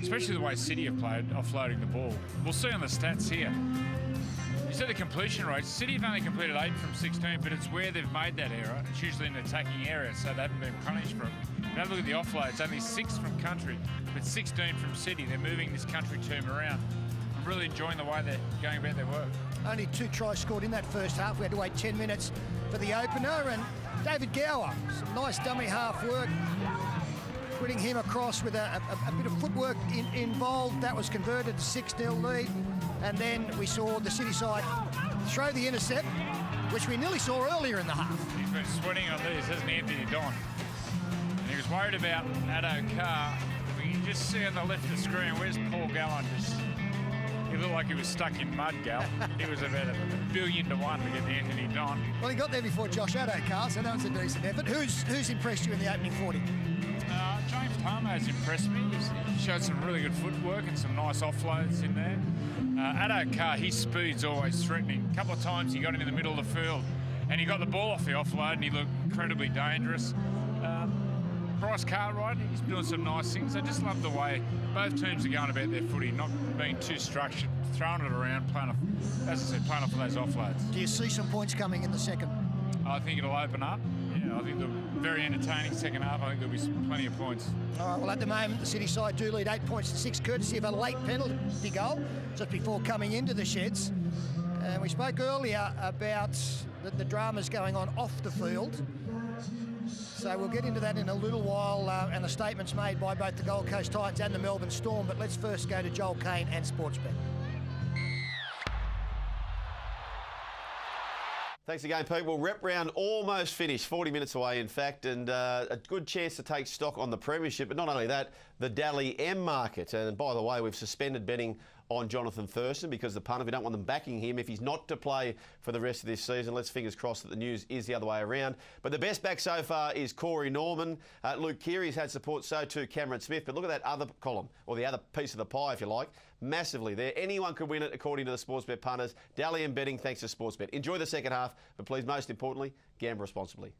especially the way City have played offloading the ball. We'll see on the stats here. You said the completion rates. City have only completed 8 from 16, but it's where they've made that error. It's usually in attacking area, so they haven't been punished for it. Now look at the offloads. Only 6 from country, but 16 from City. They're moving this country team around. I'm really enjoying the way they're going about their work. Only 2 tries scored in that first half. We had to wait 10 minutes for the opener, and David Gower, some nice dummy half work, putting him across with a bit of footwork involved. That was converted to 6-0 lead, and then we saw the City side throw the intercept, which we nearly saw earlier in the half. He's been sweating on these, hasn't he, Anthony Don? And he was worried about Addo Carr. We can just see on the left of the screen, where's Paul Gallen? He looked like he was stuck in mud, Gal. He was about $1 billion to 1 to get Anthony Don. Well, he got there before Josh Addo-Carr, so that was a decent effort. Who's impressed you in the opening 40? James Tarmo's impressed me. He showed some really good footwork and some nice offloads in there. Addo-Carr, his speed's always threatening. A couple of times he got into the middle of the field and he got the ball off the offload and he looked incredibly dangerous. Bryce Cartwright, he's doing some nice things. I just love the way both teams are going about their footy, not being too structured, throwing it around, playing off, as I said, playing off of those offloads. Do you see some points coming in the second? I think it'll open up. Yeah, I think they'll be very entertaining second half. I think there'll be plenty of points. All right, well, at the moment, the City side do lead 8 points to 6, courtesy of a late penalty goal just before coming into the sheds. And we spoke earlier about the dramas going on off the field. So we'll get into that in a little while, and the statements made by both the Gold Coast Titans and the Melbourne Storm. But let's first go to Joel Kane and Sportsbet. Thanks again, Pete. Well, rep round almost finished, 40 minutes away, in fact, and a good chance to take stock on the premiership. But not only that, the Dally M market. And by the way, we've suspended betting on Jonathan Thurston because the punter, we don't want them backing him if he's not to play for the rest of this season. Let's fingers crossed that the news is the other way around. But the best back so far is Corey Norman. Luke Keary's had support, so too Cameron Smith. But look at that other column, or the other piece of the pie, if you like, massively there. Anyone could win it, according to the Sportsbet punters. Dally M betting, thanks to Sportsbet. Enjoy the second half, but please, most importantly, gamble responsibly.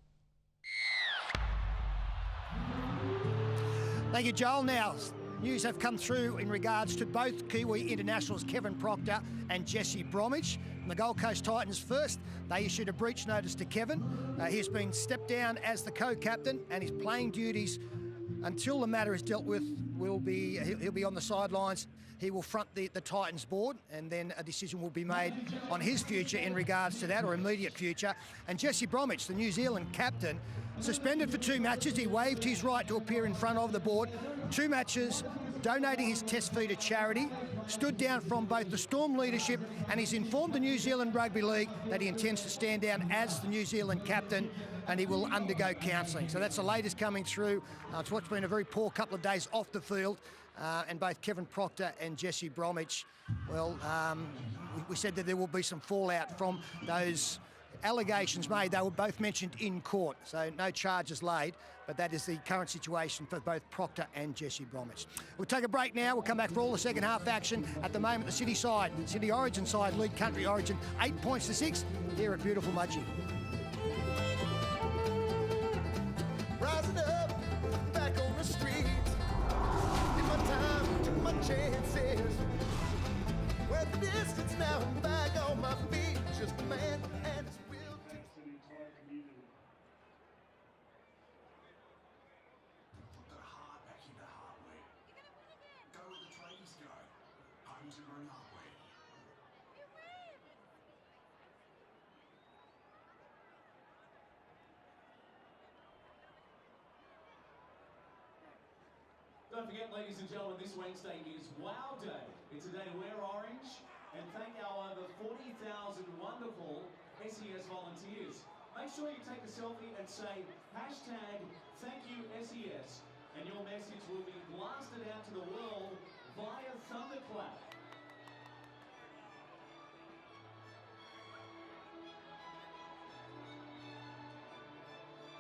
Thank you, Joel. Now, news have come through in regards to both Kiwi internationals Kevin Proctor and Jesse Bromwich. From the Gold Coast Titans first, they issued a breach notice to Kevin. He has been stepped down as the co-captain, and his playing duties until the matter is dealt with he'll be on the sidelines. He will front the Titans board, and then a decision will be made on his future in regards to that, or immediate future. And Jesse Bromwich, the New Zealand captain, suspended for 2 matches. He waived his right to appear in front of the board. 2 matches, donating his test fee to charity, stood down from both the Storm leadership, and he's informed the New Zealand Rugby League that he intends to stand down as the New Zealand captain, and he will undergo counselling. So that's the latest coming through. It's what's been a very poor couple of days off the field. And both Kevin Proctor and Jesse Bromwich, well, we said that there will be some fallout from those allegations made. They were both mentioned in court, so no charges laid, but that is the current situation for both Proctor and Jesse Bromwich. We'll take a break now. We'll come back for all the second half action. At the moment, the City side, the City Origin side, lead Country Origin 8 points to 6 here at beautiful Mudgee. Rising up, back on the street. Time, my chances. Where the distance now and back on my feet. Just a man and his will to put the heart back into hardware. Go where the tradies go. Homes and hardware. Don't forget, ladies and gentlemen, this Wednesday is Wow Day. It's a day to wear orange and thank our over 40,000 wonderful SES volunteers. Make sure you take a selfie and say #ThankYouSES, and your message will be blasted out to the world via Thunderclap.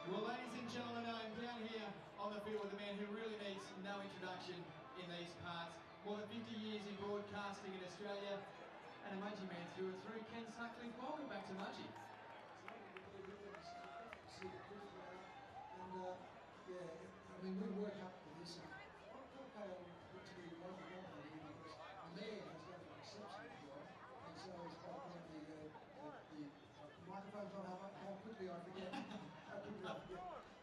Well, ladies and gentlemen, I'm down here on the field with a man who really needs no introduction in these parts. More than 50 years in broadcasting in Australia, and a Mudgee man through and through. Ken Sutcliffe, welcome back to Mudgee. quickly I forget.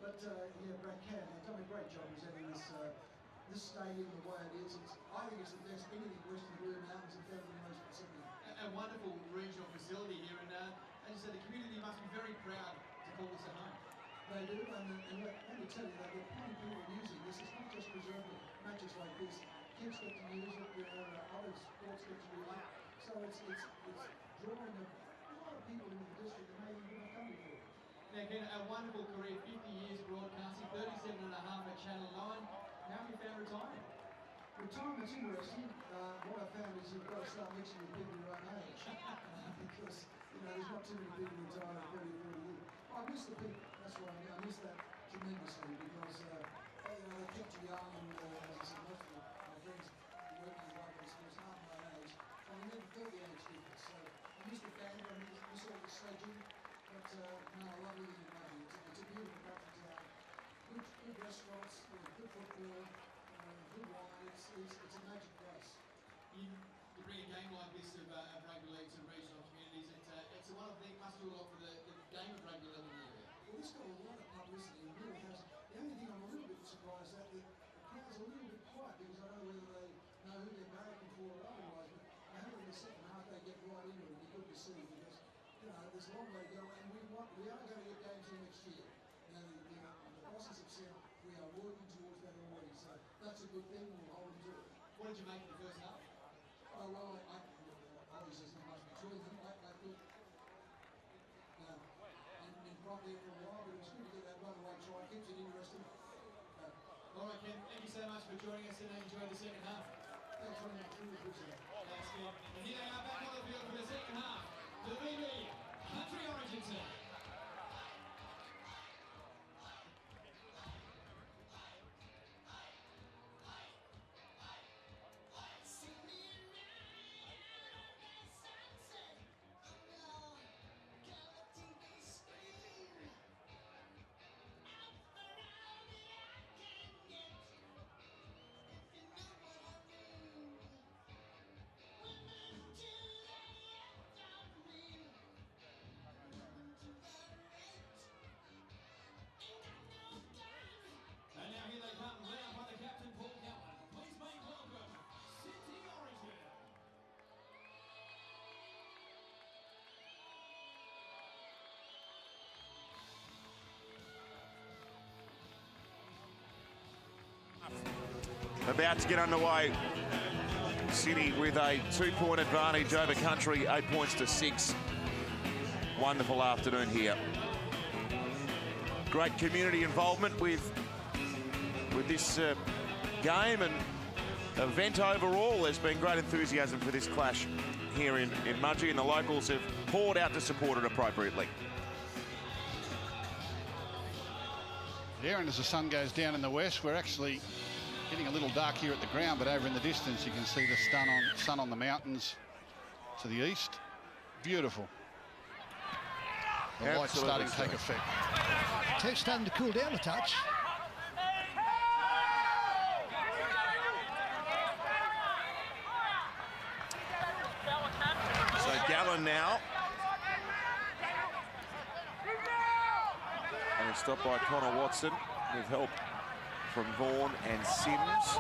But yeah, Brad Cannon, they've done a great job presenting this stadium the way it is. I think it's the best anything west of the Blue Mountains and further than most Pacific. A wonderful regional facility here, and as you said, the community must be very proud to call this a home. They do, and let me tell you that there are plenty of people using this. It's not just reserved for matches like this. Kids get to use it, other sports get to use it. So it's drawing a lot of people into the district that maybe wouldn't have come before. Now, Ken, a wonderful career, 50 years broadcasting, 37 and a half at Channel 9. How have you found retiring? Retirement's interesting. What I found is you've got to start mixing with people your own age. Because, there's not too many people retiring at 30 or 40 years. I miss the people. That's why I miss that tremendously because, they kept you young and, as I said, most of my friends working in local schools, half my age, and I never felt the age difference. So I miss the band, I miss all the sledging, but no, I love living in Mudgee. It's a beautiful country town. Good restaurants, good football, good wine. It's a magic place. You bring a game like this of rugby league to regional communities. It's one of the things must do a lot for the game of rugby league in the area. Well, this got a lot of publicity. It really has. The only thing I'm a little bit surprised at, the crowd's a little bit quiet because I don't know whether they know who they're barracking for or otherwise. But I hope in the second half they get right into it. It'll be good to see because there's a long way to go, and we are going to get games in next year. The bosses have said we are working towards that already, so that's a good thing. We'll hold them to it. What did you make of the first half? Oh well, obviously there's not much between them. I thought in front there for a while, but it was good to get that runaway try. Keeps it interesting. All right, Ken, thank you so much for joining us and enjoy the second half. Thanks very much. Really appreciate it. Thanks, Ken. And here they are back on the field for the second half. The VB Country Origin team. About to get underway. City with a 2-point advantage over Country, 8 points to 6. Wonderful afternoon here. Great community involvement with this game and event overall. There's been great enthusiasm for this clash here in Mudgee, and the locals have poured out to support it appropriately. There, and as the sun goes down in the west, we're actually getting a little dark here at the ground, but over in the distance you can see the sun on the mountains to the east. Beautiful. The light's starting to take effect. It's starting to cool down a touch. So Gallen now. And it's stopped by Connor Watson with help from Vaughan and Sims.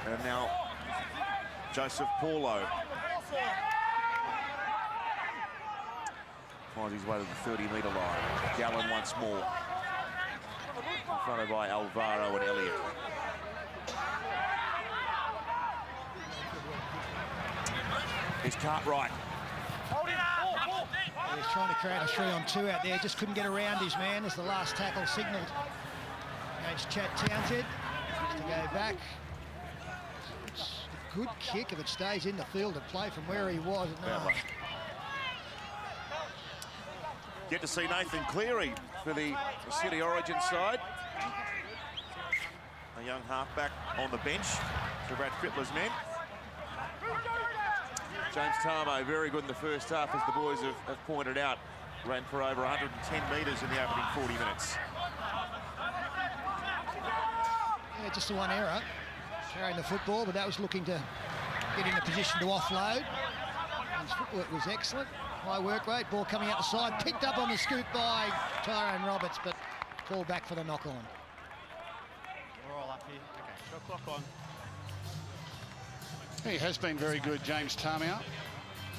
And now Joseph Paulo finds his way to the 30-metre line. Gallen once more. Confronted by Alvaro and Elliott. Here's Cartwright. He's trying to create a 3-on-2 out there, just couldn't get around his man as the last tackle signalled against Chad Townsend. Just to go back. It's a good kick if it stays in the field to play from where he was. Get to see Nathan Cleary for the City Origin side. A young halfback on the bench for Brad Fittler's men. James Tarmo, very good in the first half, as the boys have pointed out. Ran for over 110 metres in the opening 40 minutes. Yeah, just the one error, carrying the football, but that was looking to get in a position to offload. His footwork was excellent. high work rate. Ball coming out the side, picked up on the scoop by Tyrone Roberts, but call back for the knock-on. We're all up here. Okay, shot clock on. He has been very good, James Tarmow.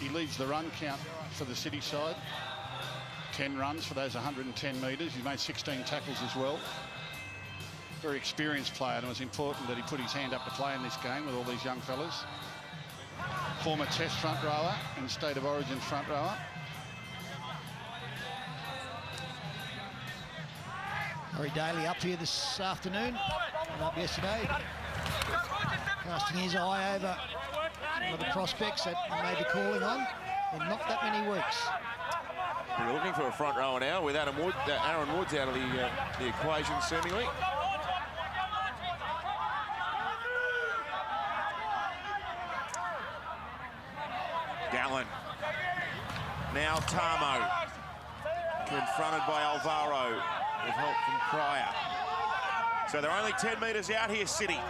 He leads the run count for the City side. 10 runs for those 110 metres. He's made 16 tackles as well. Very experienced player, and it was important that he put his hand up to play in this game with all these young fellas. Former Test front rower and State of Origin front rower. Murray Daly up here this afternoon, and up yesterday. Casting his eye over some of the prospects that he may be calling on in not that many weeks. We're looking for a front rower now with Aaron Woods out of the equation seemingly. Gallen. Now Tarmow. Confronted by Alvaro with help from Pryor. So they're only 10 metres out here, City.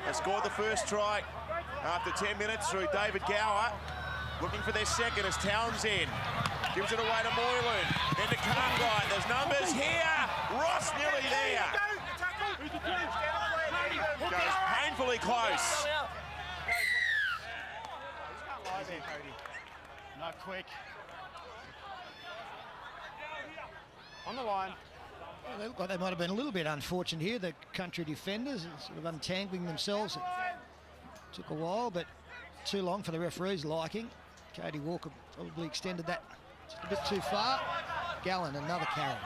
They scored the first try after 10 minutes through David Gower. Looking for their second as Townsend gives it away to Moylan. Then to Cartwright. There's numbers here. Ross nearly there. Goes painfully close. Not quick. On the line. Well, they look like they might have been a little bit unfortunate here, the country defenders, sort of untangling themselves. It took a while, but too long for the referee's liking. Cody Walker probably extended that just a bit too far. Gallen, another carry.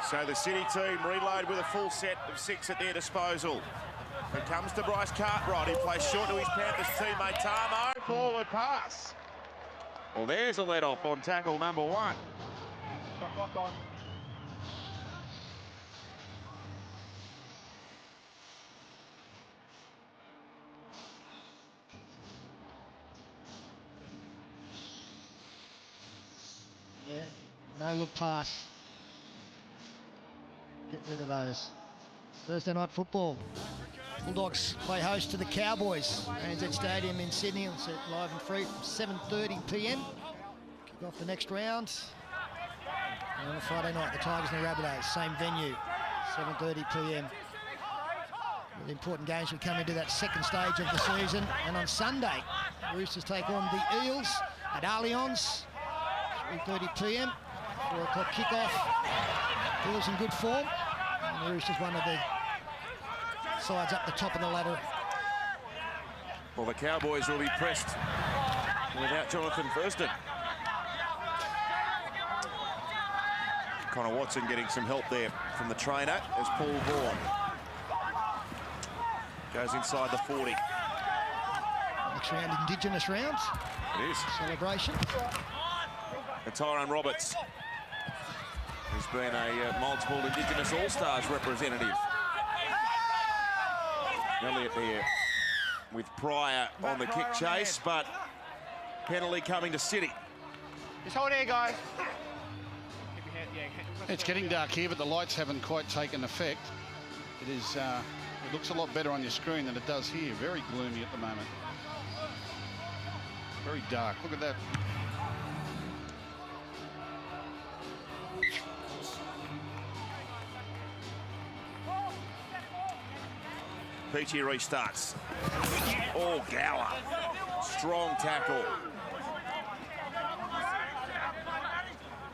So the City team reload with a full set of 6 at their disposal. It comes to Bryce Cartwright, who plays short to his Panthers teammate Tarmow. Forward pass. Well, there's a let-off on tackle number 1. Shot clock on. Yeah, no look pass. Get rid of those. Thursday night football. Bulldogs play host to the Cowboys. ANZ Stadium in Sydney. It's live and free from 7:30 p.m. Kick off the next round. And on a Friday night, the Tigers and the Rabbitohs, same venue, 7:30 p.m. Really important games. We come into that second stage of the season. And on Sunday, the Roosters take on the Eels at Allianz, 3:30 p.m. 4 o'clock kickoff. Eels in good form. And the Roosters one of the sides up the top of the ladder. Well, the Cowboys will be pressed without Jonathan Thurston. Connor Watson getting some help there from the trainer as Paul Vaughan goes inside the 40. Next round, Indigenous rounds. It is. Celebration. And Tyrone Roberts, who's been a multiple Indigenous All-Stars representative. Elliott there with Pryor on the kick chase, but penalty coming to City. Just hold there, guys. It's getting dark here, but the lights haven't quite taken effect. It is. It looks a lot better on your screen than it does here. Very gloomy at the moment. Very dark. Look at that. Peachy restarts. Oh, Gower. Strong tackle.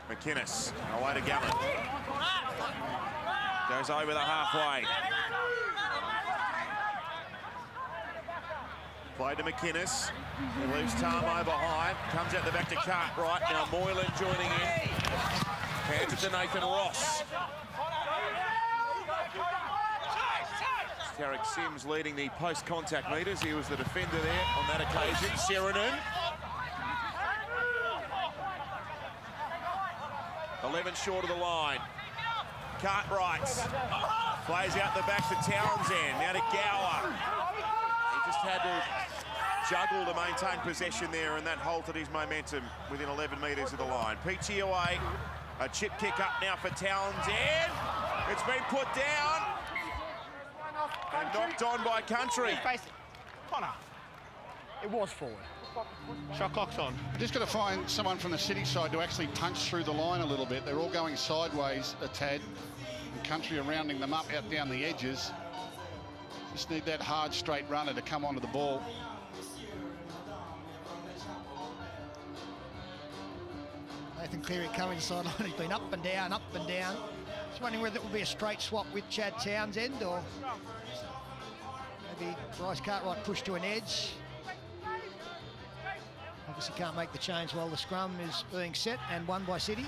McInnes, away to Gallen. Goes over the halfway. Play to McInnes. He leaves Tarmow behind. Comes out the back to Cartwright. Now Moylan joining in. Hands it to Nathan Ross. Tarek Sims leading the post-contact meters. He was the defender there on that occasion. Seranen. 11 short of the line. Cartwright plays out the back to Townsend. Now to Gower. He just had to juggle to maintain possession there, and that halted his momentum within 11 metres of the line. Peachy away. A chip kick up now for Townsend. It's been put down. And knocked on by Country. Face it. Connor. It was forward. Shot clock's on. Just got to find someone from the City side to actually punch through the line a little bit. They're all going sideways a tad. And Country are rounding them up out down the edges. Just need that hard, straight runner to come onto the ball. Nathan Cleary coming to the sideline. He's been up and down, up and down. Just wondering whether it will be a straight swap with Chad Townsend or maybe Bryce Cartwright pushed to an edge. Obviously can't make the change while the scrum is being set and won by City.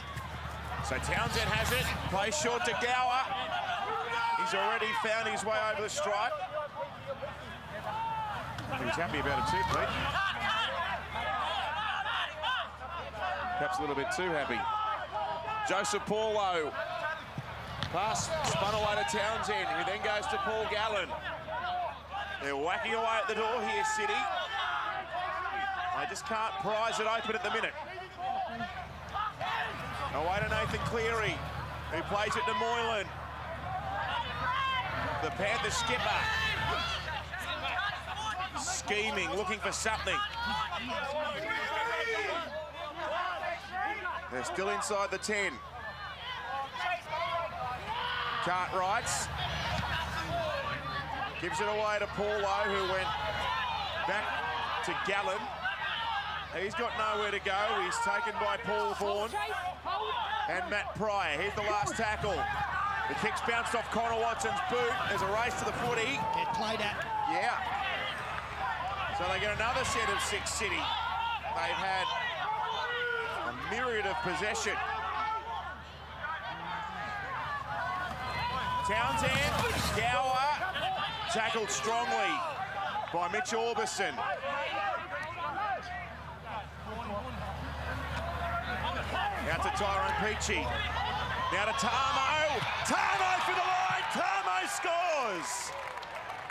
So Townsend has it, plays short to Gower. He's already found his way over the stripe. He's happy about it too, Pete. Perhaps a little bit too happy. Joseph Paulo. Pass spun away to Townsend, who then goes to Paul Gallen. They're whacking away at the door here, City. They just can't prise it open at the minute. Away to Nathan Cleary, who plays it to Moylan. The Panthers skipper. Scheming, looking for something. They're still inside the 10. Cartwrights. Gives it away to Paulo, who went back to Gallen. He's got nowhere to go. He's taken by Paul Vaughan and Matt Pryor. Here's the last tackle. The kick's bounced off Connor Watson's boot. There's a race to the footy. Get played at. Yeah. So they get another set of 6 City. They've had a myriad of possession. Townsend, Gower, tackled strongly by Mitch Orbison. Out to Tyrone Peachy. Now to Tamo. Tamo for the line. Tamo scores.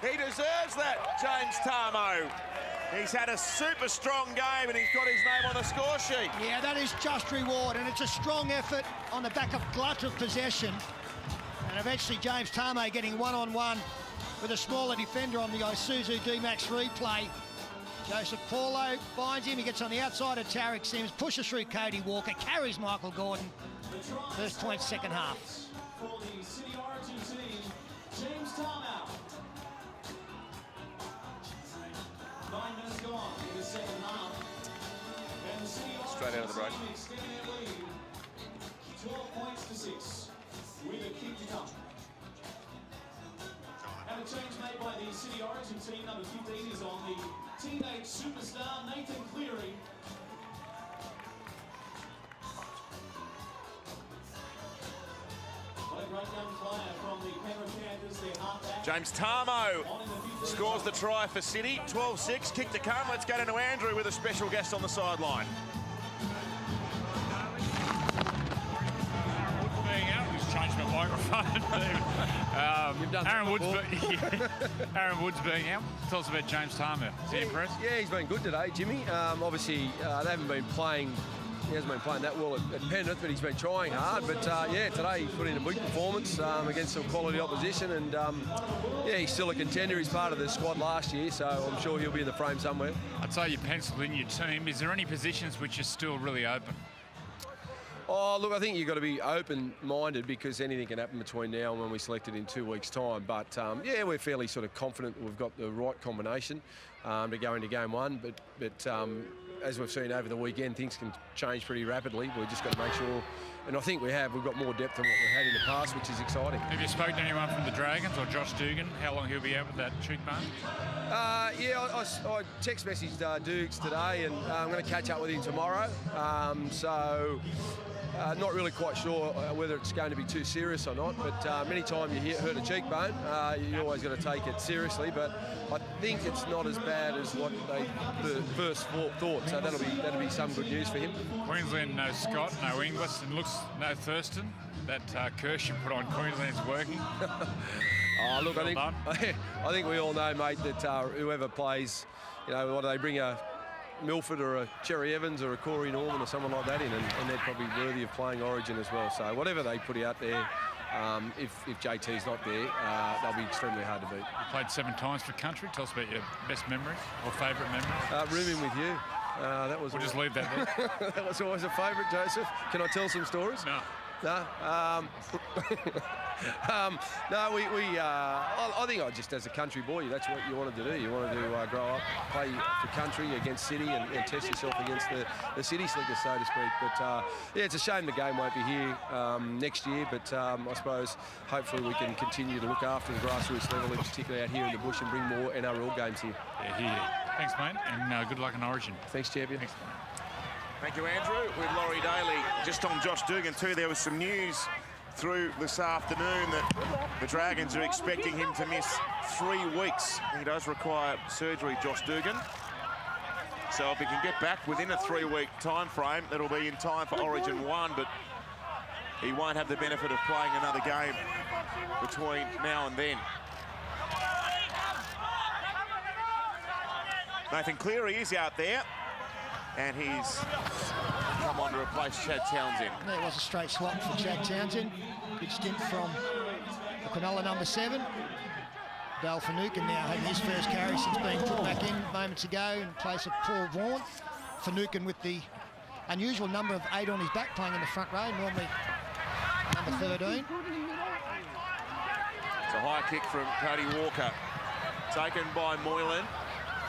He deserves that, James Tamo. He's had a super strong game and he's got his name on the score sheet. Yeah, that is just reward, and it's a strong effort on the back of glut of possession. And eventually James Tamo getting one-on-one with a smaller defender on the Isuzu D-Max replay. Joseph Paulo finds him, he gets on the outside of Tarek Sims, pushes through Cody Walker, carries Michael Gordon. First point, second half. For the City Origin team, James Tamo. 9 minutes gone in the second half. And the City Straight out of the break. team extending their lead 12 points to 6 with a kick to come. And a change made by the City Origin team. Number 15 is on the teenage superstar Nathan Cleary. What a great young player from the Penrith Panthers, their halfback. James Tamo scores the try for City. 12-6, kick to come. Let's go to Andrew with a special guest on the sideline. Changed my microphone. Aaron Woods being out. Tell us about James Tamo. Is he impressed? Yeah, he's been good today, Jimmy. Obviously, they haven't been playing. He hasn't been playing that well at Penrith, but he's been trying hard. But yeah, today he put in a big performance against some quality opposition, and yeah, he's still a contender. He's part of the squad last year, so I'm sure he'll be in the frame somewhere. I'd say you penciled in your team. Is there any positions which are still really open? Oh, look, I think you've got to be open-minded because anything can happen between now and when we select it in 2 weeks' time. But, yeah, we're fairly sort of confident that we've got the right combination to go into game one. But as we've seen over the weekend, things can change pretty rapidly. We've just got to make sure, and I think we've got more depth than what we've had in the past, which is exciting. Have you spoken to anyone from the Dragons or Josh Dugan? How long he'll be out with that cheekbone? Yeah, I text messaged Dukes today, and I'm going to catch up with him tomorrow. Not really quite sure whether it's going to be too serious or not, but many times you hurt a cheekbone, you always got to take it seriously. But I think it's not as bad as what they first thought, so that'll be some good news for him. Queensland, no Scott, no Inglis, and looks no Thurston. That curse you put on Queensland's working. Oh, look, I think we all know, mate, that whoever plays, you know, what do they bring a Milford or a Cherry Evans or a Corey Norman or someone like that in, and they're probably worthy of playing Origin as well. So whatever they put out there, if JT's not there, they'll be extremely hard to beat. You played 7 times for country. Tell us about your best memories or favourite memories. Rooming with you. That was. We'll just leave that there. That was always a favourite, Joseph. Can I tell some stories? No. No. No. I think just as a country boy, that's what you wanted to do. You wanted to grow up, play for country against City, and test yourself against the City slickers, so to speak. But yeah, it's a shame the game won't be here next year. But I suppose hopefully we can continue to look after the grassroots level, in particular out here in the bush, and bring more NRL games here. Yeah, here. Thanks, mate, and good luck in Origin. Thanks, champion. Thanks. Thank you, Andrew. With Laurie Daly. Just on Josh Dugan too, there was some news through this afternoon that the Dragons are expecting him to miss 3 weeks. He does require surgery, Josh Dugan. So if he can get back within a 3-week time frame, that'll be in time for Origin 1, but he won't have the benefit of playing another game between now and then. Nathan Cleary is out there, and he's come on to replace Chad Townsend. There was a straight swap for Chad Townsend. Good stint from the Cronulla number 7. Dale Finucane now having his first carry since being put back in moments ago in place of Paul Vaughan. Finucane with the unusual number of 8 on his back, playing in the front row, normally number 13. It's a high kick from Cody Walker, taken by Moylan.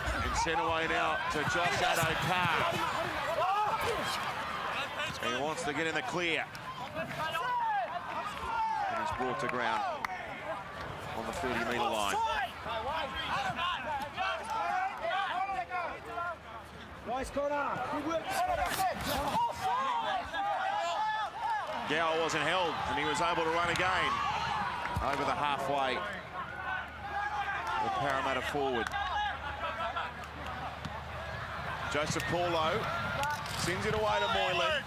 And sent away now to Josh Addo-Carr. He wants to get in the clear. And he's brought to ground on the 30-metre line. Nice corner. Gower wasn't held, and he was able to run again over the halfway. The Parramatta forward. Joseph Paulo sends it away to Moylan.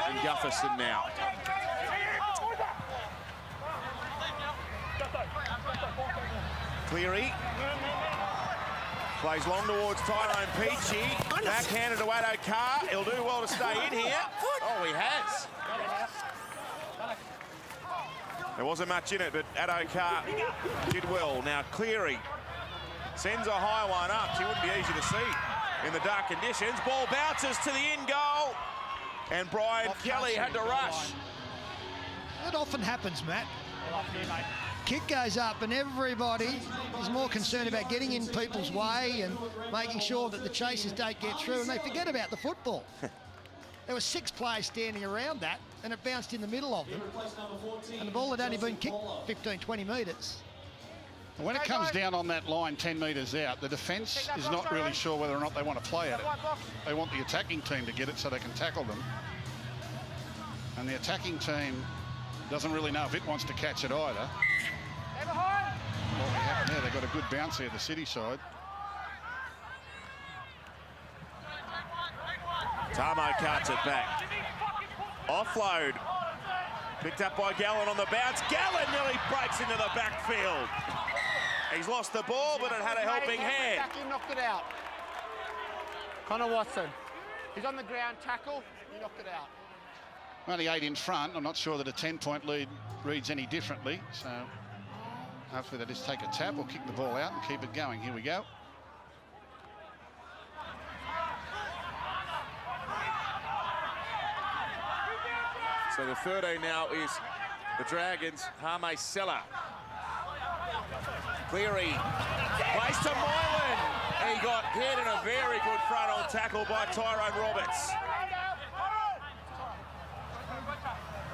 And Gutherson now. Cleary plays long towards Tyrone Peachey. Backhanded to Addo-Carr. He'll do well to stay in here. Oh, he has. There wasn't much in it, but Addo-Carr did well. Now Cleary sends a high one up. She wouldn't be easy to see in the dark conditions. Ball bounces to the in goal. And Brian Kelly had to rush. That often happens, Matt. Kick goes up and everybody is more concerned about getting in people's way and making sure that the chasers don't get through, and they forget about the football. There were 6 players standing around that, and it bounced in the middle of them. And the ball had only been kicked 15, 20 metres. When it comes down on that line 10 metres out, the defence is not really sure whether or not they want to play at it. They want the attacking team to get it so they can tackle them. And the attacking team doesn't really know if it wants to catch it either. What happened there? They got a good bounce there, the City side. Tamo cuts it back. Offload. Picked up by Gallen on the bounce. Gallen nearly breaks into the backfield. He's lost the ball, but it had a helping hand. He knocked it out. Connor Watson. He's on the ground, tackle, he knocked it out. Only 8 in front. I'm not sure that a 10-point lead reads any differently. So hopefully they just take a tap or kick the ball out and keep it going. Here we go. So the 13 now is the Dragons, Hame Sella. Cleary, place to Moylan. He got hit in a very good front-on tackle by Tyrone Roberts.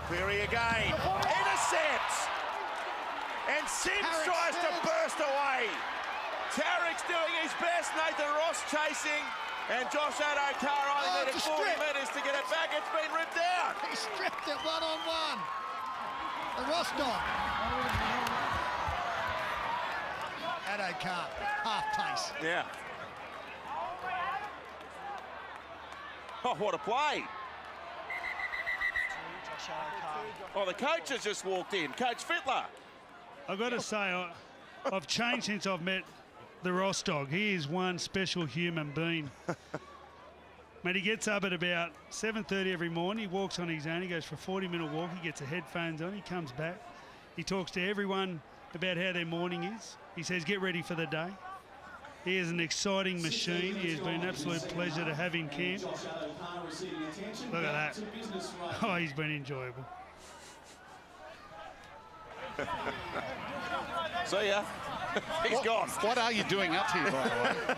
Cleary again, intercepts. And Sims tries to burst away. Tarrick's doing his best, Nathan Ross chasing. And Josh Addo-Carr only needed 40 metres to get it back. It's been ripped out. He stripped it one-on-one. The Ross dog. Addo-Carr, half pace. Yeah. Oh, what a play. Oh, the coach has just walked in. Coach Fittler. I've got to say, I've changed since I've met the Ross dog. He is one special human being. Mate, he gets up at about 7:30 every morning. He walks on his own. He goes for a 40-minute walk. He gets the headphones on. He comes back. He talks to everyone about how their morning is. He says, get ready for the day. He is an exciting machine. He has been an absolute pleasure to have in camp. Look at that. Oh, he's been enjoyable. See ya. He's gone. What are you doing up here, by the way?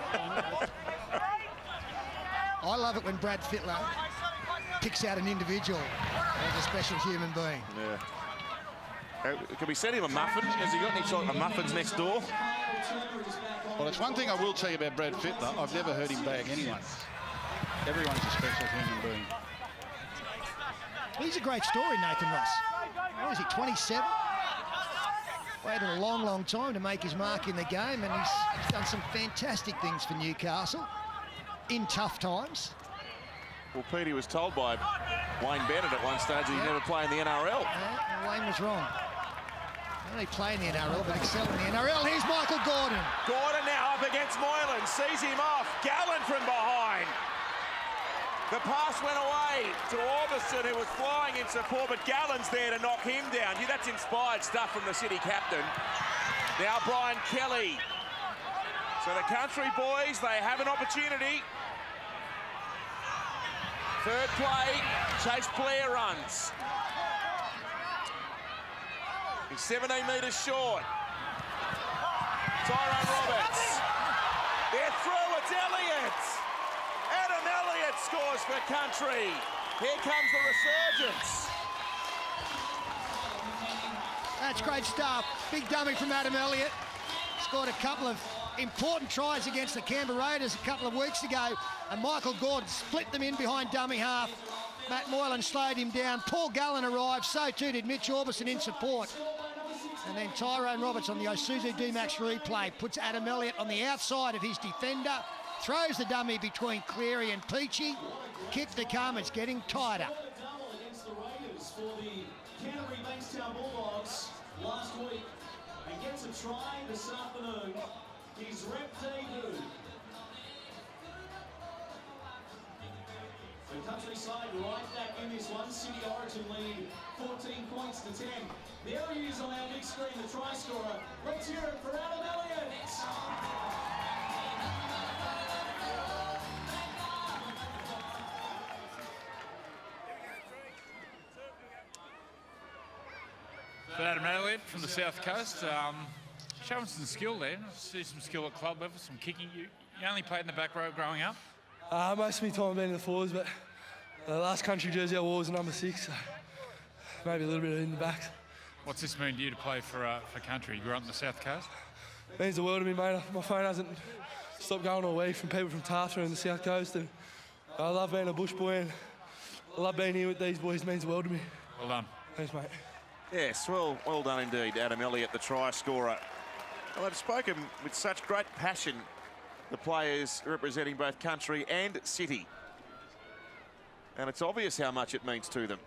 I love it when Brad Fittler picks out an individual as a special human being. Yeah. Can we send him a muffin? Has he got any sort of muffins next door? Well, it's one thing I will tell you about Brad Fittler. I've never heard him bag anyone. Everyone's a special human being. He's a great story, Nathan Ross. What is he, 27? Waited a long, long time to make his mark in the game, and he's done some fantastic things for Newcastle in tough times. Well, Petey was told by Wayne Bennett at one stage he'd never play in the NRL. Wayne was wrong. Not only play in the NRL, but excel in the NRL. Here's Michael Gordon. Gordon now up against Moylan, sees him off. Gallen from behind. The pass went away to Orbison, who was flying in support, but Gallen's there to knock him down. That's inspired stuff from the City captain. Now Brian Kelly. So the country boys, they have an opportunity. Third play, Chase Blair runs. He's 17 metres short. Tyrone Roberts. They're through, it's Elliott. Adam Elliott scores for country. Here comes the resurgence. That's great stuff. Big dummy from Adam Elliott. Scored a couple of important tries against the Canberra Raiders a couple of weeks ago, and Michael Gordon split them in behind dummy half. Matt Moylan slowed him down. Paul Gallen arrived, so too did Mitch Orbison in support. And then Tyrone Roberts on the Isuzu D-Max replay puts Adam Elliott on the outside of his defender, throws the dummy between Cleary and Peachy. Kick to come, it's getting tighter. Against the Raiders for the Canterbury Bankstown Bulldogs last week, and gets a try this afternoon. His rep debut. The countryside right back in this one. City Origin lead 14 points to 10. There he is on our big screen, the try scorer. Let's hear it for Adam Elliott. For Adam Elliott from the South Coast, showing some skill there. See some skill at club level, some kicking. You only played in the back row growing up? Most of my time I've been in the forwards, but the last country jersey I wore was number 6, so maybe a little bit in the back. What's this mean to you to play for country? You grew up on the South Coast? It means the world to me, mate. My phone hasn't stopped going all week from people from Tartar and the South Coast, and I love being a bush boy, and I love being here with these boys. It means the world to me. Well done. Thanks, mate. Yes, well done indeed, Adam Elliott, the try scorer. Well, they've spoken with such great passion, the players representing both country and city. And it's obvious how much it means to them.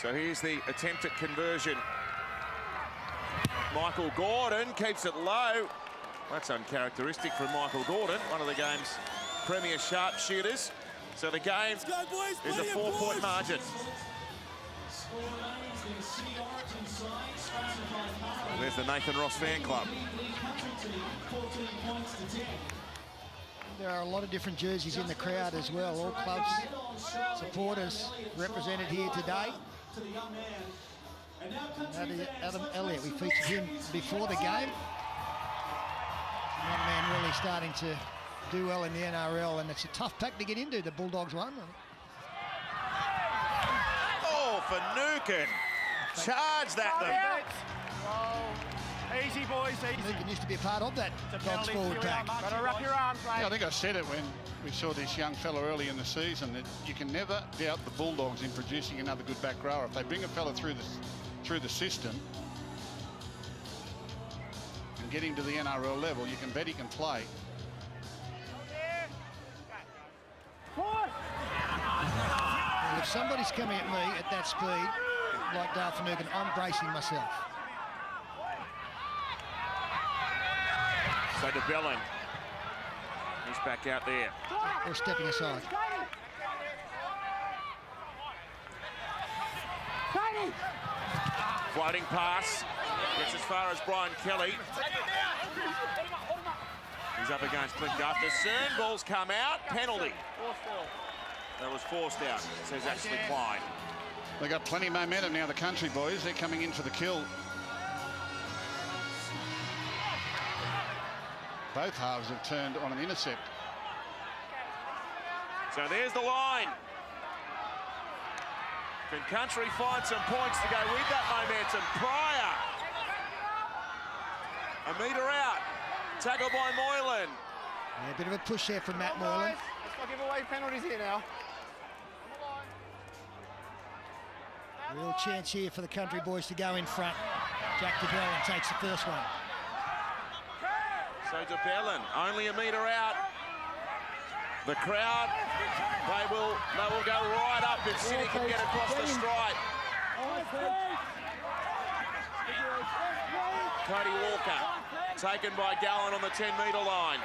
So here's the attempt at conversion. Michael Gordon keeps it low. That's uncharacteristic from Michael Gordon, one of the game's premier sharpshooters. So the game is a 4-point margin. And there's the Nathan Ross fan club. There are a lot of different jerseys in the crowd as well. All clubs, supporters represented here today. Adam Elliott, we featured him before the game. Young man really starting to do well in the NRL, and it's a tough pack to get into, the Bulldogs one. Oh, for Nukin. Charge that them. Easy, boys, easy. Nukin used to be a part of that Dogs forward pack. Gotta wrap your arms, mate. Yeah, I think I said it when we saw this young fella early in the season, that you can never doubt the Bulldogs in producing another good back rower. If they bring a fella through the system and get him to the NRL level, you can bet he can play. It somebody's coming at me at that speed, like Dale Finucane, I'm bracing myself. So de Belin, he's back out there. Or stepping aside. Floating pass, gets as far as Brian Kelly. He's up against Clint Gutherson. Ball's come out, penalty. That was forced out, says Ashley Klein. They've got plenty of momentum now, the Country boys. They're coming in for the kill. Both halves have turned on an intercept. So there's the line. Can Country find some points to go with that momentum? Pryor. A metre out. Tackled by Moylan. Yeah, a bit of a push there from Matt Moylan. Let's not give away penalties here now. Real chance here for the Country boys to go in front. Jack de Belin takes the first one. So de Belin, only a metre out. The crowd, they will go right up if City can get across the stripe. Cody Walker, taken by Gallen on the 10-metre line.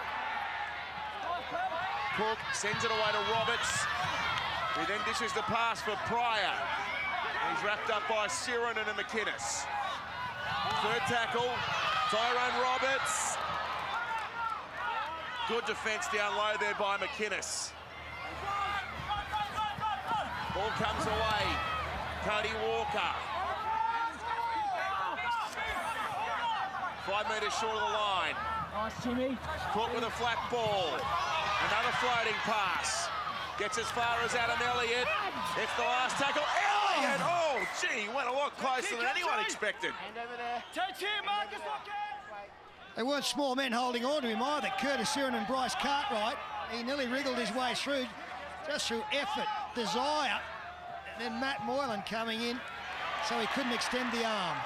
Cook sends it away to Roberts. He then dishes the pass for Pryor. He's wrapped up by Sirinen and McInnes. Third tackle, Tyrone Roberts. Good defence down low there by McInnes. Ball comes away. Cody Walker. 5 metres short of the line. Nice, Timmy. Cook with a flat ball. Another floating pass. Gets as far as Adam Elliott. It's the last tackle. Elliott! Oh, gee, went a lot closer than anyone expected. Hand over there. Touch here, Marcus. They weren't small men holding on to him either. Curtis Siren and Bryce Cartwright. He nearly wriggled his way through, just through effort, desire. And then Matt Moylan coming in, so he couldn't extend the arm.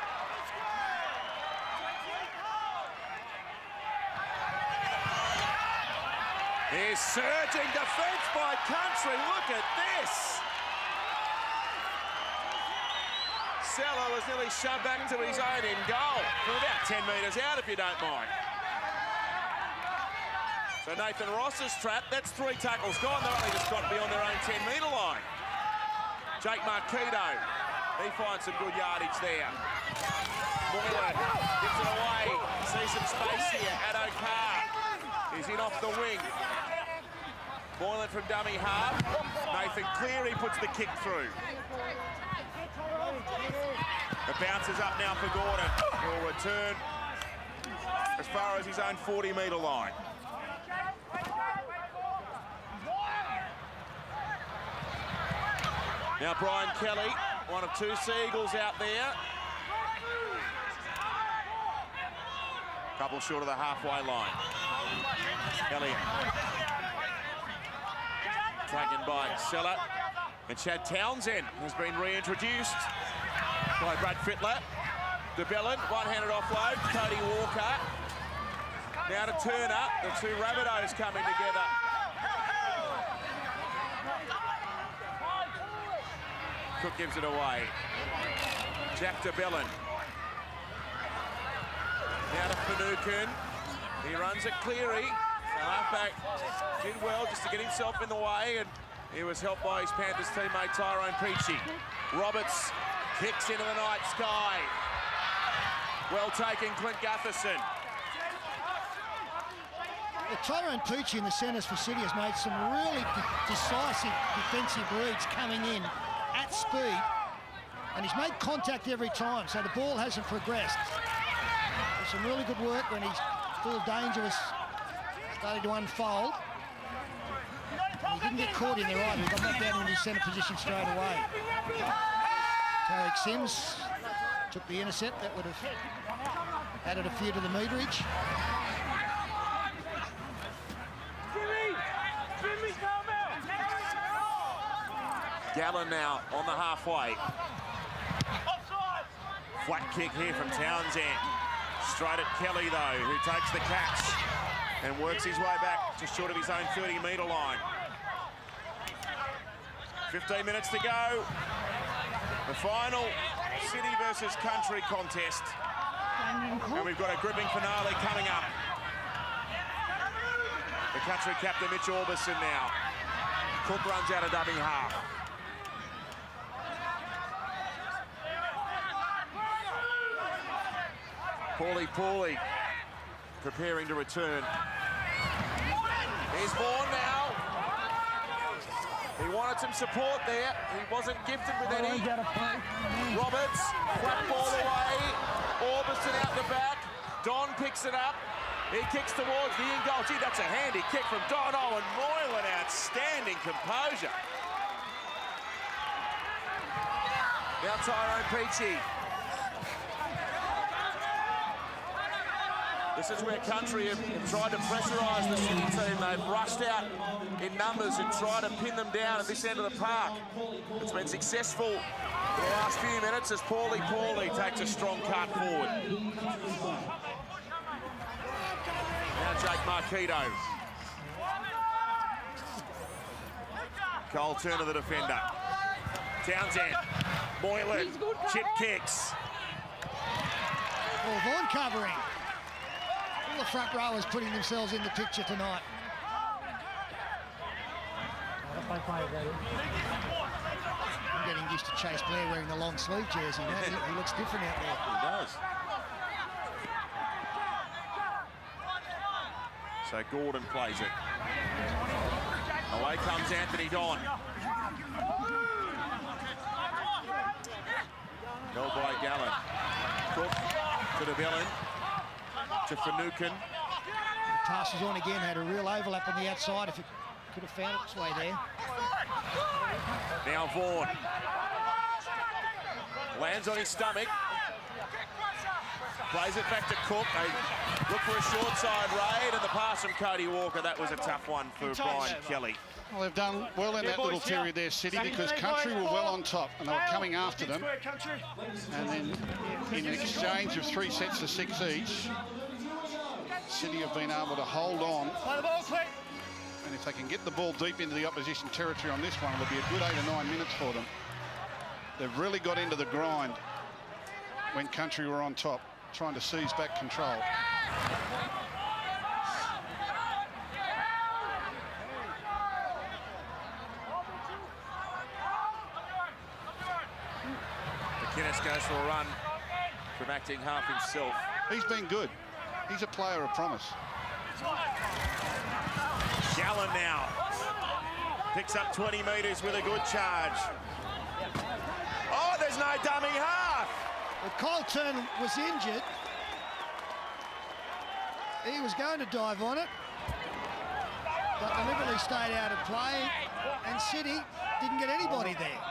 Here's surging defence by Country. Look at this. Sello was nearly shoved back to his own in goal from about 10 metres out, if you don't mind. So Nathan Ross's trap, that's 3 tackles gone. They're only just got beyond their own 10-metre line. Jake Marquito, he finds some good yardage there. Moylan gives it away. See some space here. Addo Carr is in off the wing. Moylan from dummy half. Nathan Cleary puts the kick through. The bounce is up now for Gordon. He'll return as far as his own 40-metre line. Now Brian Kelly, one of 2 Seagulls out there. Couple short of the halfway line. Elliott. Taken by Sella. And Chad Townsend has been reintroduced by Brad Fittler. De Belin, one-handed offload. Cody Walker. Now to Turner. The 2 Rabbitohs coming together. Cook gives it away. Jack de Belin. Now to Finucane. He runs at Cleary. The halfback did well just to get himself in the way, and he was helped by his Panthers teammate Tyrone Peachey. Roberts kicks into the night sky. Well taken, Clint Gutherson. Tyrone Peachey in the centres for City has made some really decisive defensive reads coming in at speed, and he's made contact every time, so the ball hasn't progressed. There's some really good work when he's full danger was starting to unfold. And he didn't get caught in there either. He got back down in his centre position straight away. Tarek Sims took the intercept. That would have added a few to the meterage. Gallen now on the halfway. Flat kick here from Townsend. Straight at Kelly though, who takes the catch and works his way back just short of his own 30-metre line. 15 minutes to go. The final City versus Country contest. And we've got a gripping finale coming up. The Country captain, Mitch Orbison now. Cook runs out of dummy half. Paulie preparing to return. Here's Vaughan now. He wanted some support there. He wasn't gifted with any. Roberts, flat ball away. Orbison out the back. Don picks it up. He kicks towards the in goal. Gee, that's a handy kick from Don. Oh, and Moylan, outstanding composure. Now Tyrone Peachey. This is where Country have tried to pressurise the City team. They've rushed out in numbers and tried to pin them down at this end of the park. It's been successful for the last few minutes as Paulie takes a strong cut forward. Now Jake Marquito. Cole Turner, the defender. Townsend, Moylan, chip kicks. Well, Vaughan covering. All the front rowers putting themselves in the picture tonight. I'm getting used to Chase Blair wearing the long sleeve jersey now. He looks different out there. He does. So Gordon plays it. Away comes Anthony Don. Held by Gallen. Cook to the villain. To Finucane. The pass was on again, had a real overlap on the outside if it could have found its way there. Now Vaughan. Lands on his stomach. Plays it back to Cook. They look for a short side raid and the pass from Cody Walker. That was a tough one for Brian Kelly. Well, they've done well in that little period there, City, because Country were well on top and they were coming after them. And then in exchange of 3 sets of 6 each, City have been able to hold on. And if they can get the ball deep into the opposition territory on this one, it'll be a good 8 or 9 minutes for them. They've really got into the grind when Country were on top, trying to seize back control. McInnes goes for a run from acting half himself. He's been good. He's a player of promise. Gallen now picks up 20 metres with a good charge. Oh, there's no dummy half. Well, Colton was injured. He was going to dive on it, but deliberately stayed out of play, and City didn't get anybody there.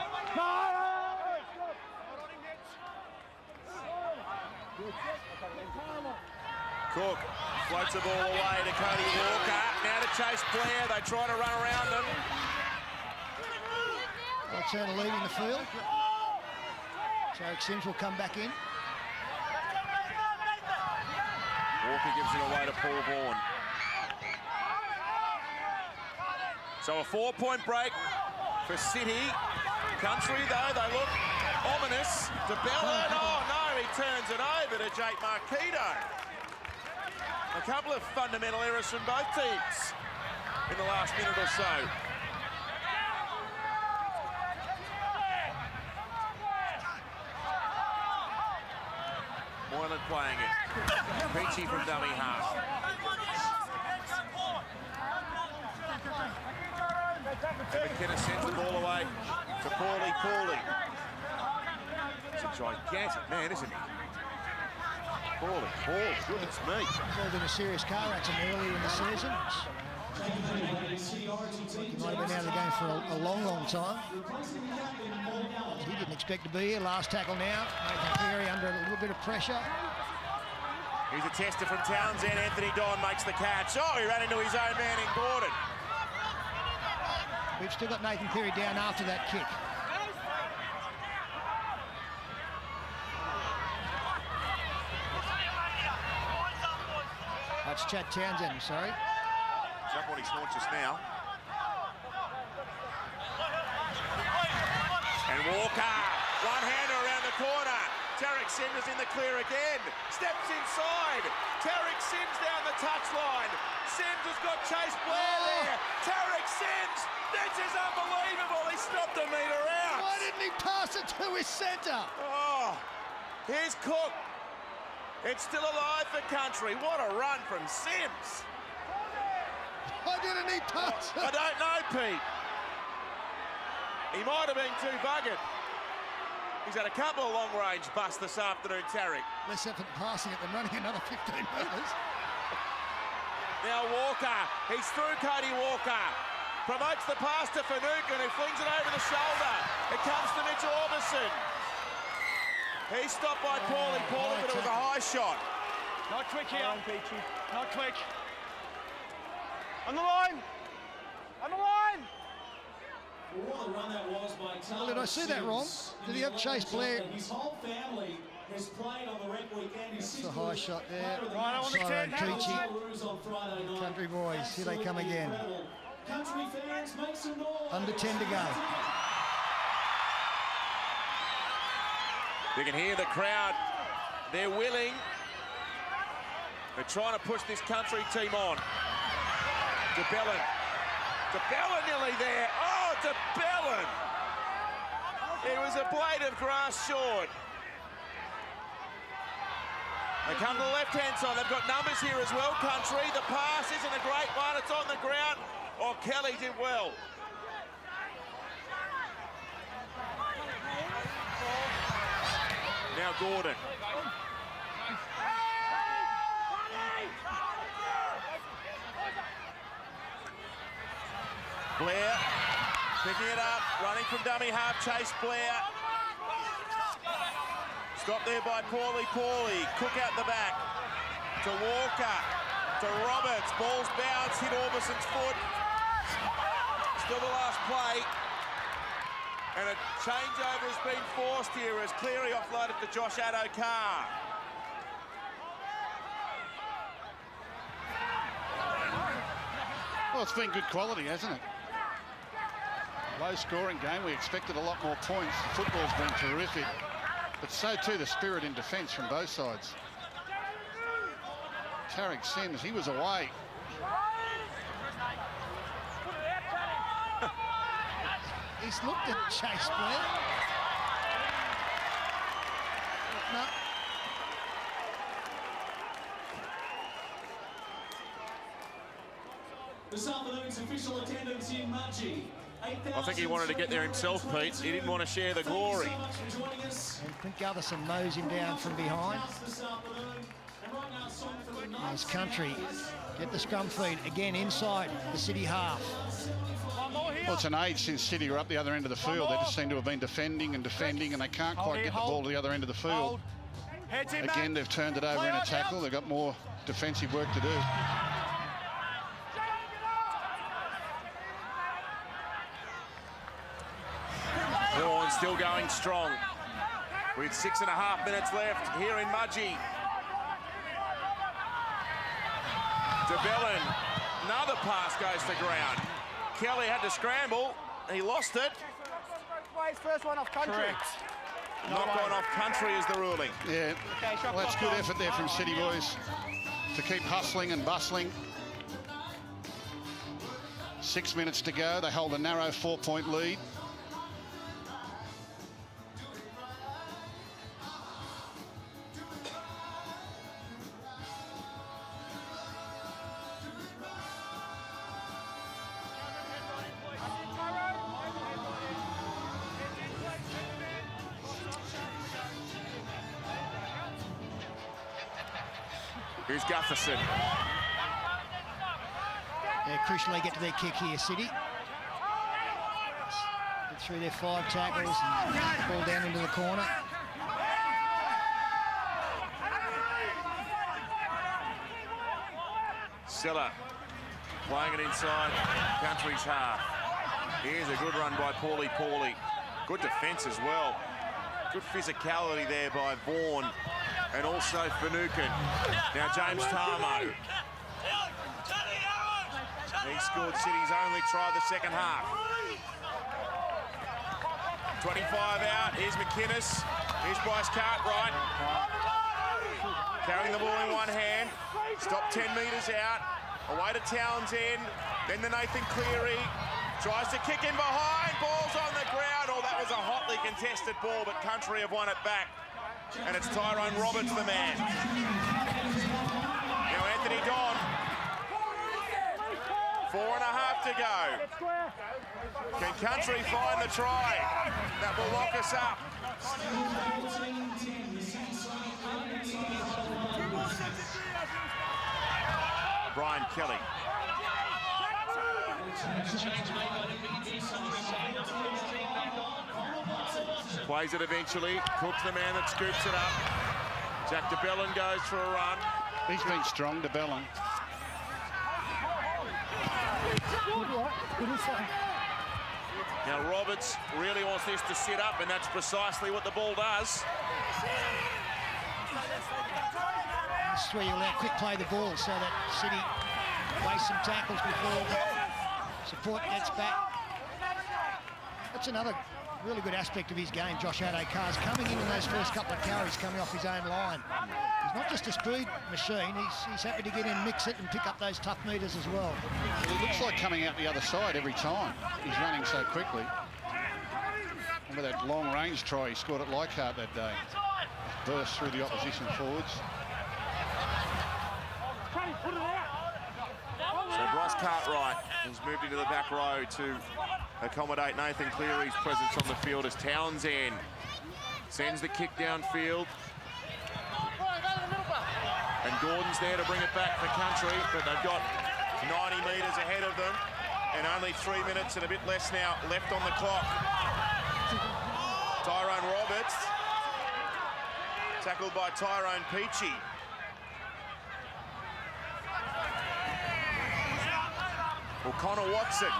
Cook floats the ball away to Cody Walker. Now to Chase Blair. They try to run around him. Turner leaving the field. Jarek Sims will come back in. Walker gives it away to Paul Vaughan. So a 4-point break for City. Country, though, they look ominous. DeBellin, oh no, he turns it over to Jake Marquito. A couple of fundamental errors from both teams in the last minute or so. Moylan playing it. Peachey from dummy half. And McInnes sends the ball away to Paulie. He's a gigantic man, isn't he? Paulie, goodness me. Involved in a serious car accident earlier in the season. He might have been out of the game for a long time. He didn't expect to be here. Last tackle now. Nathan Cleary under a little bit of pressure. Here's a tester from Townsend. Anthony Don makes the catch. Oh, he ran into his own man in Gordon. We've still got Nathan Cleary down after that kick. That's Chad Townsend, sorry. Jump on his haunches now. And Walker, one-hander around the corner. Tarek Sims is in the clear again. Steps inside. Tarek Sims down the touchline. Sims has got Chase Blair there. Tarek Sims, this is unbelievable. He stopped a metre out. Why didn't he pass it to his centre? Oh, here's Cook. It's still alive for country. What a run from Sims. Why didn't he pass it? I don't know, Pete. He might have been too buggered. He's had a couple of long-range busts this afternoon, Tarek. Less effort passing it than running another 15 metres. Now Walker, he's through Cody Walker. Promotes the pass to Finucane, who flings it over the shoulder. It comes to Mitchell Orbison. He's stopped by Paulie, but it was a high shot. Not quick here. Not quick. On the line. On the line. What a run that was by Tyler. Well, did I see that wrong? Did he have Chase Blair? His whole family has played on the rec weekend. That's a high shot there. Right on the 10. Tucci. Country boys, here they come again. Country fans, make some noise. Under 10 to go. You can hear the crowd. They're willing. They're trying to push this country team on. DeBellin. DeBellin nearly there. Oh, DeBellin. It was a blade of grass short. They come to the left-hand side. They've got numbers here as well, country. The pass isn't a great one. It's on the ground. Oh, Kelly did well. Now Gordon. Blair picking it up, running from dummy half, Chase Blair. Stopped there by Paulie. Cook out the back to Walker, to Roberts. Ball's bounced, hit Orbison's foot. Still the last play. And a changeover has been forced here as Cleary offloaded to Josh Addo-Carr. Well, it's been good quality, hasn't it? Low-scoring game. We expected a lot more points. The football's been terrific. But so too the spirit in defence from both sides. Tarek Sims, he was away. He's looked at Chase Blair. No. This afternoon's official attendance in Mudgee. I think he wanted to get there himself, Pete. He didn't want to share the glory. And Clint Gutherson mows him down from behind. As country get the scrum feed again inside the City half. Well, it's an age since City were up the other end of the field. They just seem to have been defending, and they can't quite get the ball to the other end of the field. Again, they've turned it over in a tackle. They've got more defensive work to do. Vaughan still going strong with 6.5 minutes left here in Mudgee. DeBellin, another pass goes to ground. Kelly had to scramble, he lost it. First one off country. Correct. Knock on off country is the ruling. Yeah, well, that's good effort there from City boys to keep hustling and bustling. 6 minutes to go. They hold a narrow 4-point lead. Here's Gutherson. Yeah, crucial they get to their kick here, City. Get through their 5 tackles and ball down into the corner. Silla playing it inside country's half. Here's a good run by Paulie. Good defence as well. Good physicality there by Vaughan. And also Finucane. Now James Tarmo. He scored City's only try of the second half. 25 out. Here's McInnes. Here's Bryce Cartwright. Carrying the ball in one hand. Stop 10 metres out. Away to Townsend. Then to Nathan Cleary. Tries to kick in behind. Ball's on the ground. Oh, that was a hotly contested ball, but Country have won it back. And it's Tyrone Roberts, the man. Now Anthony Don. 4.5 to go. Can Country find the try? That will lock us up. Brian Kelly. Plays it eventually. Cook's the man that scoops it up. Jack DeBellin goes for a run. He's been strong, DeBellin. Now Roberts really wants this to sit up, and that's precisely what the ball does. This is where you let quick play the ball so that City waste some tackles before support gets back. That's another really good aspect of his game, Josh Addo-Carr's coming in those first couple of carries coming off his own line. He's not just a speed machine, he's happy to get in, mix it and pick up those tough meters as well. He looks like coming out the other side every time. He's running so quickly. Remember that long range try he scored at Leichhardt that day. Burst through the opposition forwards. So Bryce Cartwright has moved into the back row to accommodate Nathan Cleary's presence on the field as Townsend sends the kick downfield. And Gordon's there to bring it back for Country, but they've got 90 metres ahead of them and only 3 minutes and a bit less now left on the clock. Tyrone Roberts, tackled by Tyrone Peachy. Well, Connor Watson,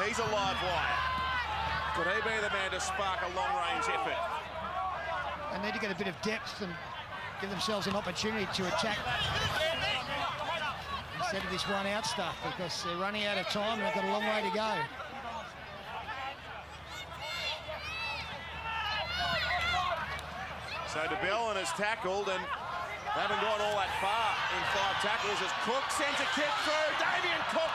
he's a live wire. Could he be the man to spark a long-range effort? They need to get a bit of depth and give themselves an opportunity to attack instead of this run-out stuff, because they're running out of time and they've got a long way to go. So DeBellin has tackled and they haven't gone all that far in 5 tackles as Cook sends a kick through. Damien Cook,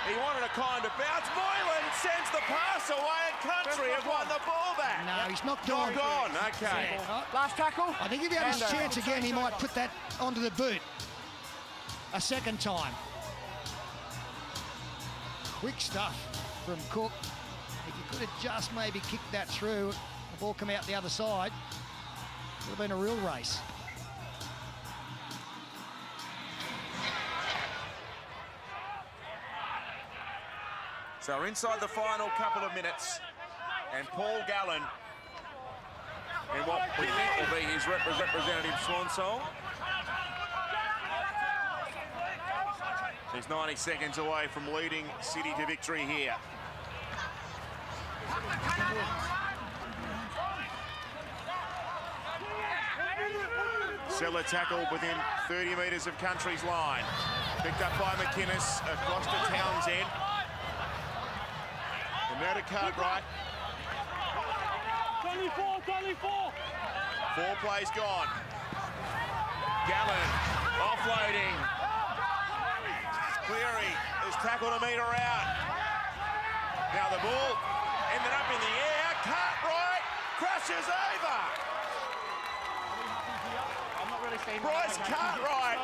he wanted a kind of bounce. Moylan sends the pass away and Country have won the ball back. No, he's not gone. Not gone, okay. Yeah. Last tackle. I think if he had his chance again, he might put that onto the boot a second time. Quick stuff from Cook. If he could have just maybe kicked that through, the ball come out the other side, it would have been a real race. So we're inside the final couple of minutes, and Paul Gallen, in what we think will be his representative swan song. He's 90 seconds away from leading City to victory here. Seller tackled within 30 metres of Country's line. Picked up by McInnes, across to Townsend. And now to Cartwright. 4 plays gone. Gallen offloading. Cleary has tackled a metre out. Now the ball ended up in the air. Cartwright crashes over. Bryce Cartwright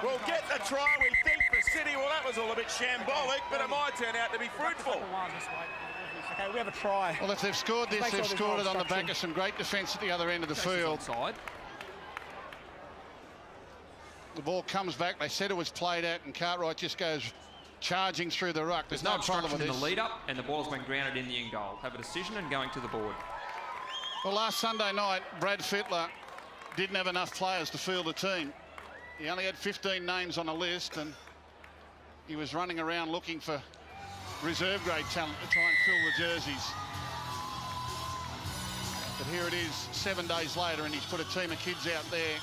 will get the try, we think, for City. Well, that was all a bit shambolic, but it might turn out to be fruitful. Okay, we have a try. Well, if they've scored this, they've scored it on the back of some great defence at the other end of the field. The ball comes back. They said it was played at, and Cartwright just goes charging through the ruck. There's no obstruction in the lead-up, and the ball's been grounded in the in goal. Have a decision and going to the board. Well, last Sunday night, Brad Fittler didn't have enough players to field the team. He only had 15 names on a list, and he was running around looking for reserve grade talent to try and fill the jerseys. But here it is 7 days later, and he's put a team of kids out there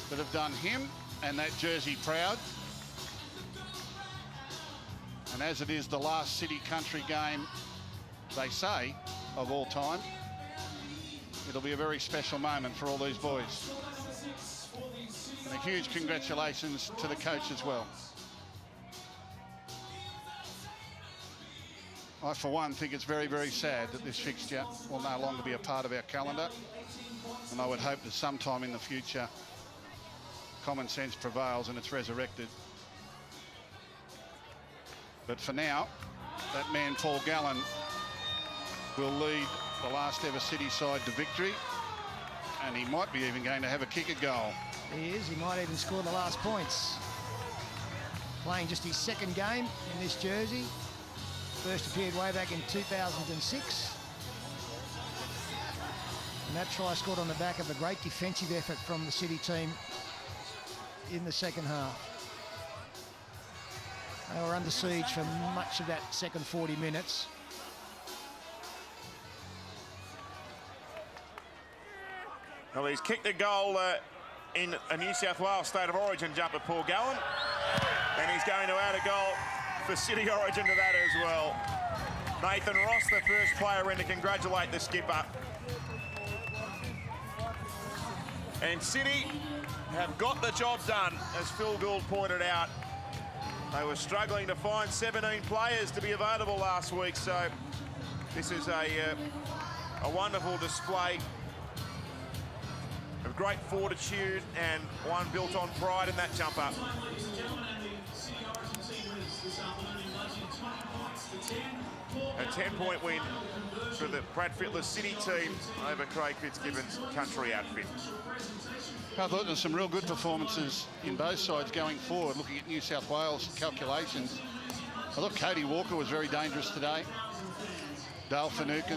that have done him and that jersey proud. And as it is the last City Country game they say, of all time. It'll be a very special moment for all these boys. And a huge congratulations to the coach as well. I, for one, think it's very, very sad that this fixture will no longer be a part of our calendar. And I would hope that sometime in the future, common sense prevails and it's resurrected. But for now, that man, Paul Gallen, will lead the last ever City side to victory. And he might be even going to have a kick at goal. He is. He might even score the last points. Playing just his second game in this jersey. First appeared way back in 2006. And that try scored on the back of a great defensive effort from the City team in the second half. They were under siege for much of that second 40 minutes. Well, he's kicked a goal in a New South Wales State of Origin jumper, Paul Gallen. And he's going to add a goal for City Origin to that as well. Nathan Ross, the first player in to congratulate the skipper. And City have got the job done, as Phil Gould pointed out. They were struggling to find 17 players to be available last week, so this is a wonderful display of great fortitude and one built on pride in that jumper. A 10-point win for the Brad Fittler City team over Craig Fitzgibbon's country outfit. I thought there were some real good performances in both sides going forward, looking at New South Wales calculations. I thought Cody Walker was very dangerous today. Dale Finucane